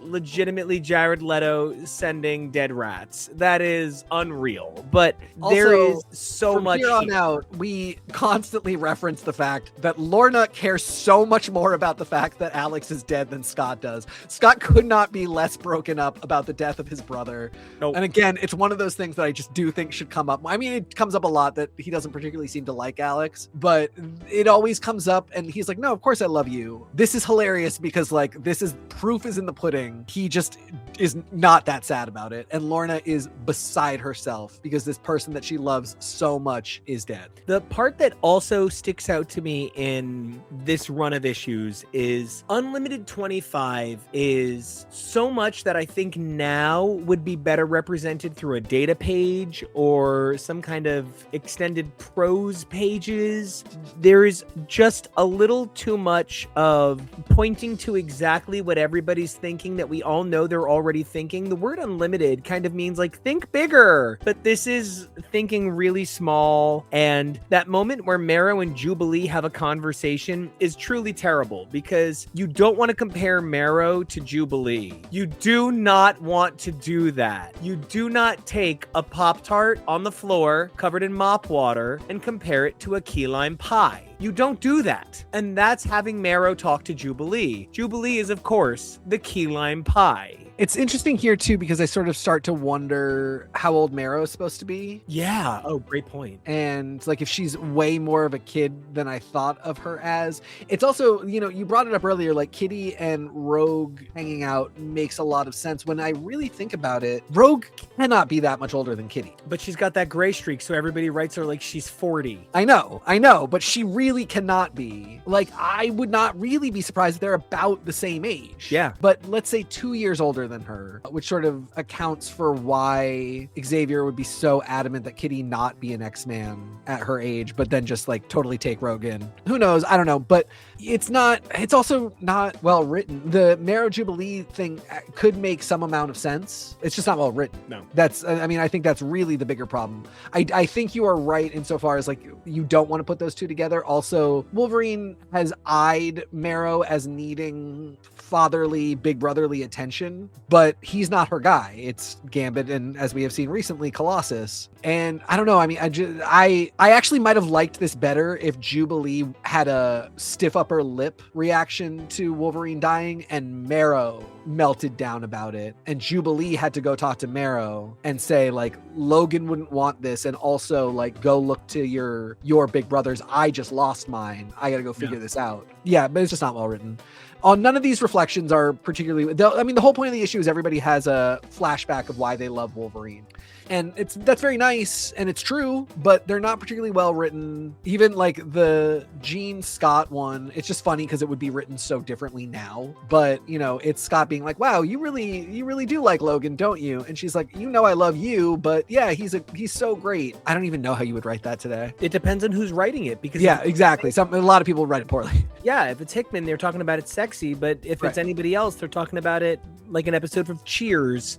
legitimately Jared Leto sending dead rats. That is unreal. But also, there is so much. From here on out, we constantly reference the fact that Lorna cares so much more about the fact that Alex is dead than Scott does. Scott could not be less broken up about the death of his brother. Nope. And again, it's one of those things that I just do think should come up. I mean, it comes up a lot lot that he doesn't particularly seem to like Alex, but it always comes up and he's like, no, of course I love you. This is hilarious because like this is proof is in the pudding. He just is not that sad about it. And Lorna is beside herself because this person that she loves so much is dead. The part that also sticks out to me in this run of issues is Unlimited 25 is so much that I think now would be better represented through a data page or some kind of extended prose pages. There is just a little too much of pointing to exactly what everybody's thinking that we all know they're already thinking. The word unlimited kind of means like think bigger, but this is thinking really small. And that moment where Marrow and Jubilee have a conversation is truly terrible because you don't want to compare Marrow to Jubilee. You do not want to do that. You do not take a Pop-Tart on the floor covered in mop water and compare it to a key lime pie. You don't do that. And that's having Marrow talk to Jubilee. Jubilee is, of course, the key lime pie. It's interesting here too because I sort of start to wonder how old Marrow is supposed to be. Yeah. Oh, great point. And like if she's way more of a kid than I thought of her as. It's also, you know, you brought it up earlier, like Kitty and Rogue hanging out makes a lot of sense. When I really think about it, Rogue cannot be that much older than Kitty. But she's got that gray streak, so everybody writes her like she's 40. I know, but she really cannot be. Like, I would not really be surprised if they're about the same age. Yeah. But let's say 2 years older than her, which sort of accounts for why Xavier would be so adamant that Kitty not be an X-Man at her age, but then just like totally take Rogan. Who knows? I don't know, but it's also not well written. The Marrow Jubilee thing could make some amount of sense. It's just not well written. No. I think that's really the bigger problem. I think you are right insofar as like you don't want to put those two together. Also, Wolverine has eyed Marrow as needing fatherly, big brotherly attention, but he's not her guy. It's Gambit and, as we have seen recently, Colossus. And I don't know. I mean, I actually might have liked this better if Jubilee had a stiff upper lip reaction to Wolverine dying and Marrow melted down about it. And Jubilee had to go talk to Marrow and say like, Logan wouldn't want this. And also like, go look to your big brothers. I just lost mine. I got to go figure this out. Yeah, but it's just not well written. None of these reflections are particularly, the whole point of the issue is everybody has a flashback of why they love Wolverine. And that's very nice and it's true, but they're not particularly well written. Even like the Jean Scott one, it's just funny because it would be written so differently now. But you know, it's Scott being like, wow, you really do like Logan, don't you? And she's like, you know, I love you, but yeah, he's so great. I don't even know how you would write that today. It depends on who's writing it because yeah, exactly. A lot of people write it poorly. Yeah, if it's Hickman, they're talking about it sexy, but if it's anybody else, they're talking about it like an episode from Cheers.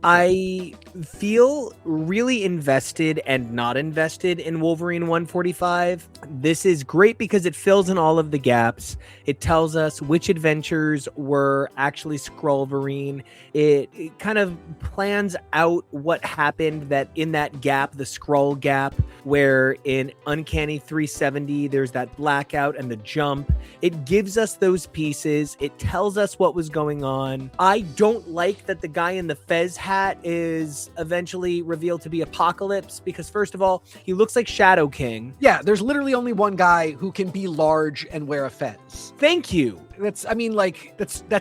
I feel really invested and not invested in Wolverine 145. This is great because it fills in all of the gaps. It tells us which adventures were actually Skrullverine. It kind of plans out what happened that in that gap, the Skrull gap, where in Uncanny 370, there's that blackout and the jump. It gives us those pieces. It tells us what was going on. I don't like that the guy in the Fez hat is eventually revealed to be Apocalypse because first of all, he looks like Shadow King. Yeah, there's literally only one guy who can be large and wear a fez. Thank you. That's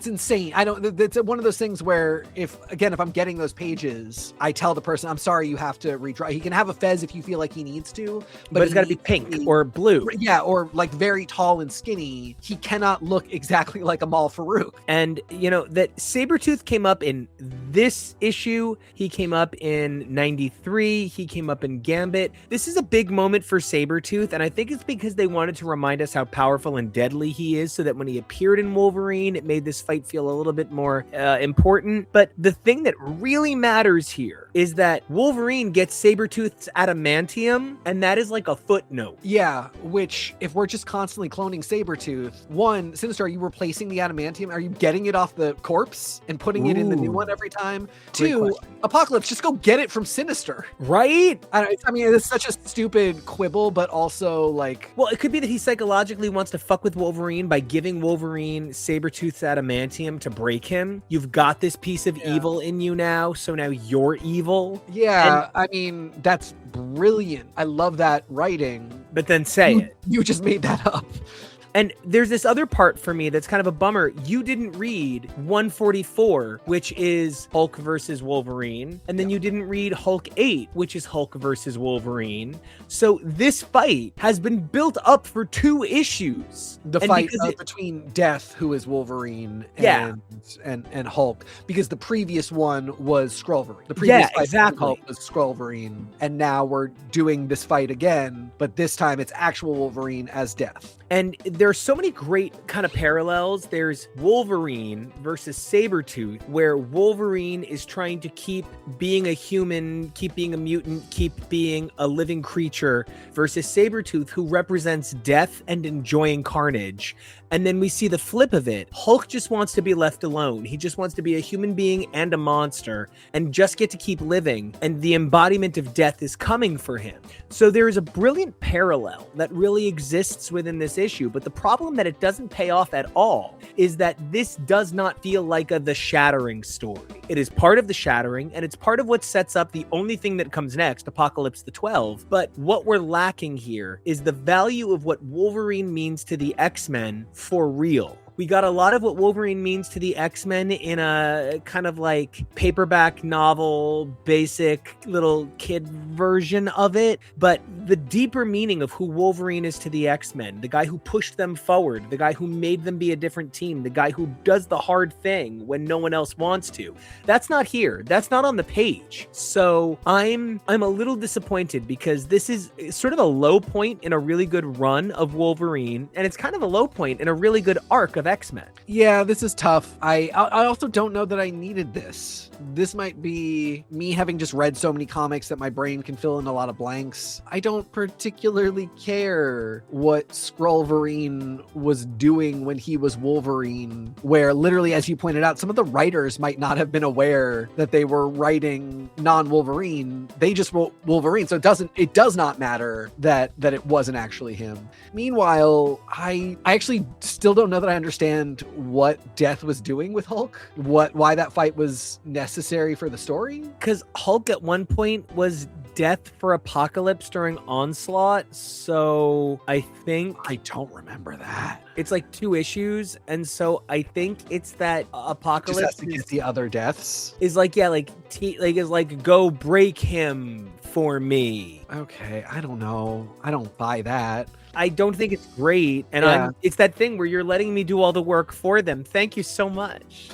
insane. That's one of those things where if I'm getting those pages, I tell the person, I'm sorry, you have to redraw. He can have a fez if you feel like he needs to, but it's got to be pink or blue. Yeah, or like very tall and skinny. He cannot look exactly like Amal Farouk. And you know that Sabretooth came up in this issue. He came up in 93. He came up in Gambit. This is a big moment for Sabretooth, and I think it's because they wanted to remind us how powerful and deadly he is so that when he appears in Wolverine, it made this fight feel a little bit more important. But the thing that really matters here is that Wolverine gets Sabretooth's adamantium, and that is like a footnote. Yeah, which if we're just constantly cloning Sabretooth, one, Sinister, are you replacing the adamantium? Are you getting it off the corpse and putting it in the new one every time? Two, Apocalypse, just go get it from Sinister. Right? I mean, it's such a stupid quibble, but also like... Well, it could be that he psychologically wants to fuck with Wolverine by giving Wolverine Wolverine Sabretooth's adamantium to break him. You've got this piece of evil in you now, so now you're evil. Yeah, I mean, that's brilliant. I love that writing. But then say it. You just made that up. And there's this other part for me that's kind of a bummer. You didn't read 144, which is Hulk versus Wolverine. And then you didn't read Hulk 8, which is Hulk versus Wolverine. So this fight has been built up for 2 issues. The fight between Death, who is Wolverine, and Hulk. Because the previous one was Skrullverine. The previous fight with Hulk was Skrullverine. And now we're doing this fight again, but this time it's actual Wolverine as Death. And there's so many great kind of parallels. There's Wolverine versus Sabretooth, where Wolverine is trying to keep being a human, keep being a mutant, keep being a living creature, versus Sabretooth, who represents death and enjoying carnage. And then we see the flip of it. Hulk just wants to be left alone. He just wants to be a human being and a monster and just get to keep living. And the embodiment of death is coming for him. So there is a brilliant parallel that really exists within this issue. But the problem that it doesn't pay off at all is that this does not feel like the Shattering story. It is part of the Shattering, and it's part of what sets up the only thing that comes next, Apocalypse the 12. But what we're lacking here is the value of what Wolverine means to the X-Men for real. We got a lot of what Wolverine means to the X-Men in a kind of like paperback novel, basic little kid version of it. But the deeper meaning of who Wolverine is to the X-Men, the guy who pushed them forward, the guy who made them be a different team, the guy who does the hard thing when no one else wants to, that's not here. That's not on the page. So I'm a little disappointed because this is sort of a low point in a really good run of Wolverine. And it's kind of a low point in a really good arc of X-Men. Yeah, this is tough. I also don't know that I needed this. This might be me having just read so many comics that my brain can fill in a lot of blanks. I don't particularly care what Skrullverine was doing when he was Wolverine, where literally, as you pointed out, some of the writers might not have been aware that they were writing non-Wolverine. They just wrote Wolverine, so it does not matter that it wasn't actually him. Meanwhile, I actually still don't know that I understand what Death was doing with Hulk, why that fight was necessary for the story. Because Hulk at one point was Death for Apocalypse during Onslaught, so I don't remember that. It's like 2 issues, and so I think it's that Apocalypse just has to get the other deaths. Is like go break him for me. Okay, I don't know. I don't buy that. I don't think it's great, and it's that thing where you're letting me do all the work for them. Thank you so much.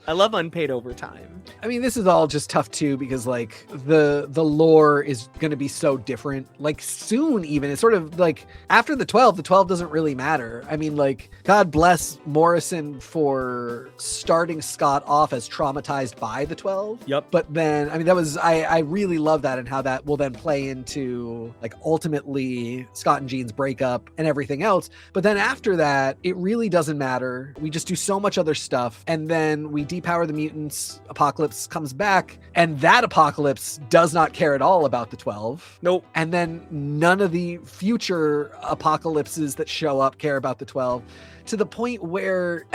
I love unpaid overtime. I mean, this is all just tough too, because like the lore is going to be so different. Like soon, even it's sort of like after the 12 doesn't really matter. I mean, like, God bless Morrison for starting Scott off as traumatized by the 12. Yep. But then, I mean, I really love that, and how that will then play into like ultimately Scott and Jean's breakup and everything else. But then after that, it really doesn't matter. We just do so much other stuff, and then we depower the mutants. Apocalypse comes back, and that Apocalypse does not care at all about the 12. Nope. And then none of the future apocalypses that show up care about the 12, to the point where,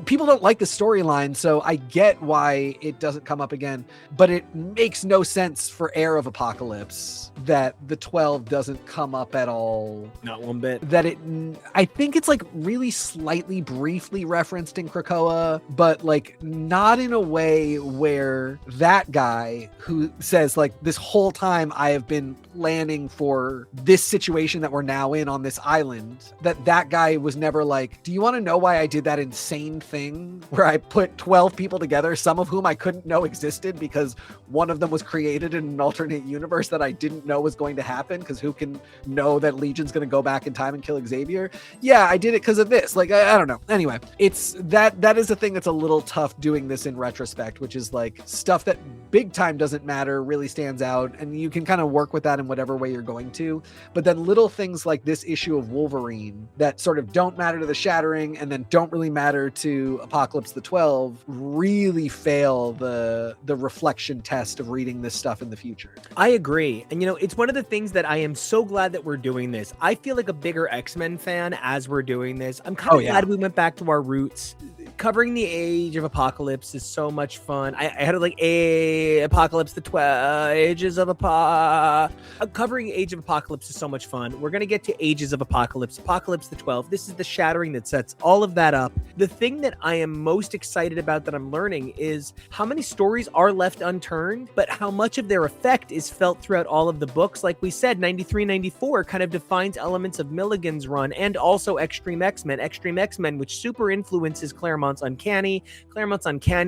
people don't like the storyline, so I get why it doesn't come up again, but it makes no sense for Heir of Apocalypse that the 12 doesn't come up at all. Not one bit. I think it's like really slightly briefly referenced in Krakoa, but like not in a way where that guy who says like, this whole time I have been planning for this situation that we're now in on this island, that guy was never like, do you want to know why I did that insane thing where I put 12 people together, some of whom I couldn't know existed because one of them was created in an alternate universe that I didn't know was going to happen, because who can know that Legion's going to go back in time and kill Xavier? Yeah, I did it because of this. Like, I don't know. Anyway, it's that is a thing that's a little tough doing this in retrospect, which is like stuff that big time doesn't matter really stands out, and you can kind of work with that in whatever way you're going to. But then little things like this issue of Wolverine that sort of don't matter to the Shattering and then don't really matter to Apocalypse the 12 really fail the reflection test of reading this stuff in the future. I agree. And it's one of the things that I am so glad that we're doing this. I feel like a bigger X-Men fan as we're doing this. I'm kind of glad we went back to our roots. Covering the Age of Apocalypse is so much fun. I had like Apocalypse the 12, Ages of covering Age of Apocalypse is so much fun. We're going to get to Ages of Apocalypse, Apocalypse the 12. This is the Shattering that sets all of that up. The thing that I am most excited about that I'm learning is how many stories are left unturned, but how much of their effect is felt throughout all of the books. Like we said, 93, 94 kind of defines elements of Milligan's run and also Extreme X-Men, which super influences Claremont's Uncanny,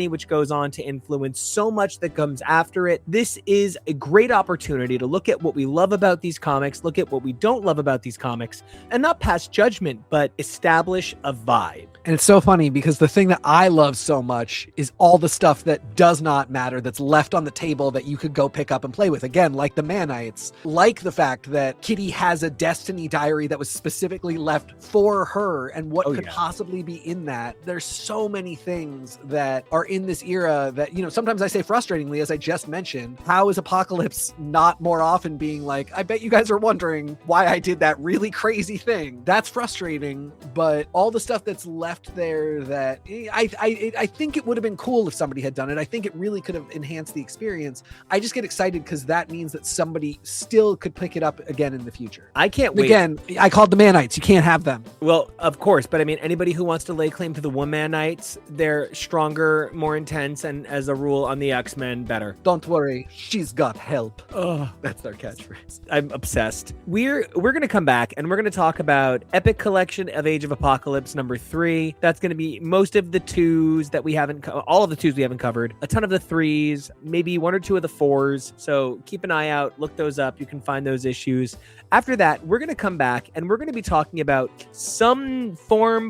which goes on to influence so much that comes after it. This is a great opportunity to look at what we love about these comics, look at what we don't love about these comics, and not pass judgment, but establish a vibe. And it's so funny because the thing that I love so much is all the stuff that does not matter, that's left on the table that you could go pick up and play with. Again, like the nanites, like the fact that Kitty has a Destiny diary that was specifically left for her and what could possibly be in that. There's so many things that are in this era that, sometimes I say frustratingly, as I just mentioned, how is Apocalypse not more often being like, I bet you guys are wondering why I did that really crazy thing. That's frustrating, but all the stuff that's left there that I think it would have been cool if somebody had done it. I think it really could have enhanced the experience. I just get excited because that means that somebody still could pick it up again in the future. I can't wait. Again, I called the nanites. You can't have them. Well, of course, but I mean, anybody who wants to lay claim to the nanites, they're stronger, more intense, and as a rule on the X-Men, better. Don't worry, she's got help. Oh, that's their catchphrase. I'm obsessed. We're going to come back and we're going to talk about Epic Collection of Age of Apocalypse number 3. That's going to be most of the 2s that we haven't, all of the 2s we haven't covered, a ton of the 3s, maybe 1 or 2 of the 4s. So keep an eye out, look those up. You can find those issues. After that, we're going to come back and we're going to be talking about some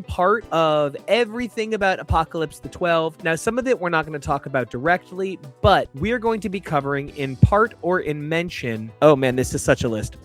part of everything about Apocalypse the 12. Now, some of it we're not going to talk about directly, but we're going to be covering in part or in mention. Oh man, this is such a list.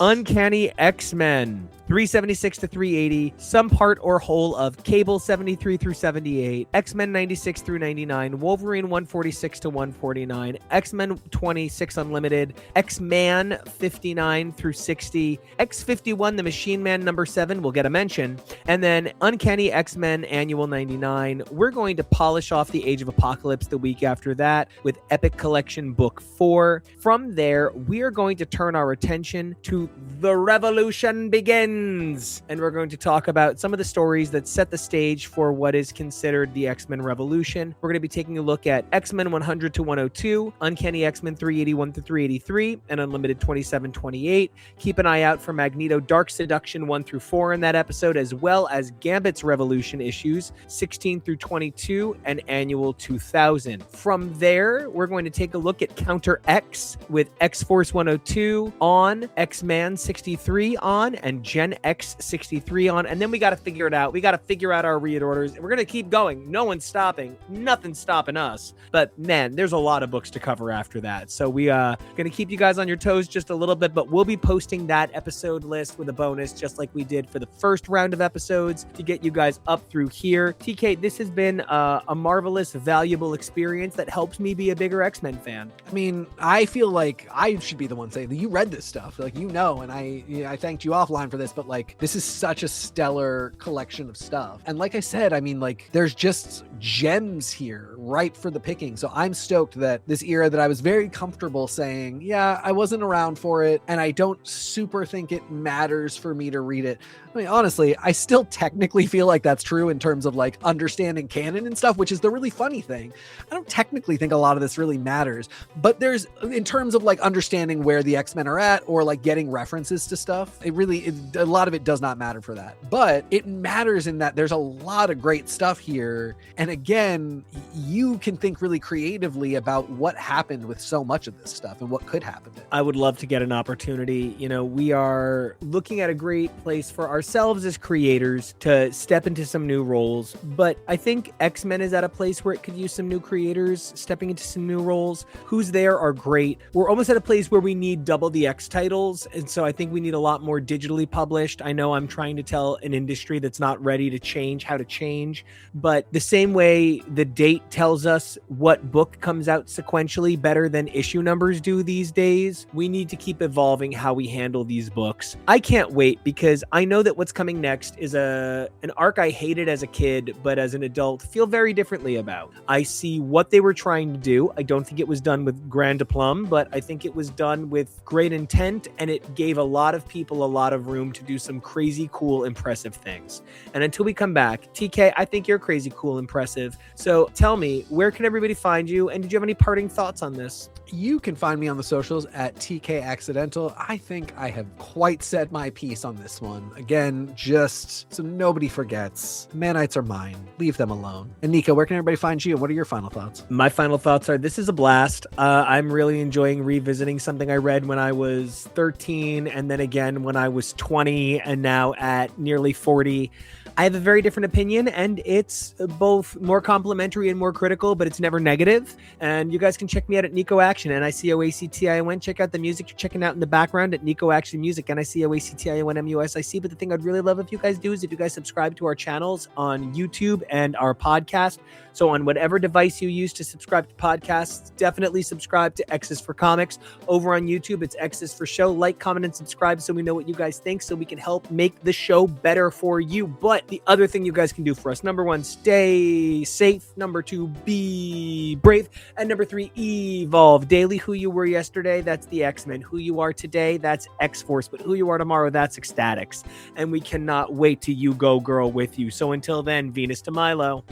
Uncanny X-Men 376 to 380, some part or whole of Cable 73 through 78, X-Men 96 through 99, Wolverine 146 to 149, X-Men 26 Unlimited, X-Man 59 through 60, X-51 The Machine Man number 7 will get a mention, and then Uncanny X-Men Annual 99. We're going to polish off the Age of Apocalypse the week after that with Epic Collection Book 4. From there, we are going to turn our attention to The Revolution Begins. And we're going to talk about some of the stories that set the stage for what is considered the X-Men Revolution. We're going to be taking a look at X-Men 100 to 102, Uncanny X-Men 381 to 383, and Unlimited 2728. Keep an eye out for Magneto Dark Seduction 1 through 4 in that episode, as well as Gambit's Revolution issues 16 through 22 and Annual 2000. From there, we're going to take a look at Counter X with X-Force 102 on, X-Man 63 on, and Gen X 63 on, and then we got to figure it out. We got to figure out our read orders. We're going to keep going. No one's stopping. Nothing's stopping us. But man, there's a lot of books to cover after that. So we going to keep you guys on your toes just a little bit, but we'll be posting that episode list with a bonus just like we did for the first round of episodes to get you guys up through here. TK, this has been a marvelous, valuable experience that helps me be a bigger X-Men fan. I mean, I feel like I should be the one saying that you read this stuff, like, and I thanked you offline for this, but like, this is such a stellar collection of stuff. And like I said, I mean, like, there's just gems here ripe for the picking. So I'm stoked that this era that I was very comfortable saying, yeah, I wasn't around for it, and I don't super think it matters for me to read it. I mean, honestly, I still technically feel like that's true in terms of like understanding canon and stuff, which is the really funny thing. I don't technically think a lot of this really matters, but there's, in terms of like understanding where the X-Men are at or like getting references to stuff, a lot of it does not matter for that. But it matters in that there's a lot of great stuff here. And again, you can think really creatively about what happened with so much of this stuff and what could happen. I would love to get an opportunity. You know, we are looking at a great place for ourselves as creators to step into some new roles, but I think X-Men is at a place where it could use some new creators stepping into some new roles. Who's there are great. We're almost at a place where we need double the X titles, and so I think we need a lot more digitally published. I know I'm trying to tell an industry that's not ready to change how to change, but the same way the date tells us what book comes out sequentially better than issue numbers do these days, we need to keep evolving how we handle these books. I can't wait because I know that what's coming next is an arc I hated as a kid, but as an adult feel very differently about. I see what they were trying to do. I don't think it was done with grand aplomb, but I think it was done with great intent, and it gave a lot of people a lot of room to do some crazy, cool, impressive things. And until we come back, TK, I think you're crazy, cool, impressive. So tell me, where can everybody find you? And did you have any parting thoughts on this? You can find me on the socials at TK Accidental. I think I have quite said my piece on this one. Again, just so nobody forgets, nanites are mine. Leave them alone. And Nico, where can everybody find you? What are your final thoughts? My final thoughts are, this is a blast. I'm really enjoying revisiting something I read when I was 13, and then again when I was 20, and now at nearly 40. I have a very different opinion, and it's both more complimentary and more critical, but it's never negative. And you guys can check me out at Nico Action, NICOACTION. Check out the music you're checking out in the background at Nico Action Music, NICOACTIONMUSIC. But the thing I'd really love if you guys do is if you guys subscribe to our channels on YouTube and our podcast. So on whatever device you use to subscribe to podcasts, definitely subscribe to X is for Comics. Over on YouTube, it's X is for Show. Like, comment, and subscribe so we know what you guys think, so we can help make the show better for you. But the other thing you guys can do for us, number 1, stay safe. Number 2, be brave. And number 3, evolve daily. Who you were yesterday, that's the X-Men. Who you are today, that's X-Force. But who you are tomorrow, that's Ecstatics. And we cannot wait till you go, girl, with you. So until then, Venus to Milo.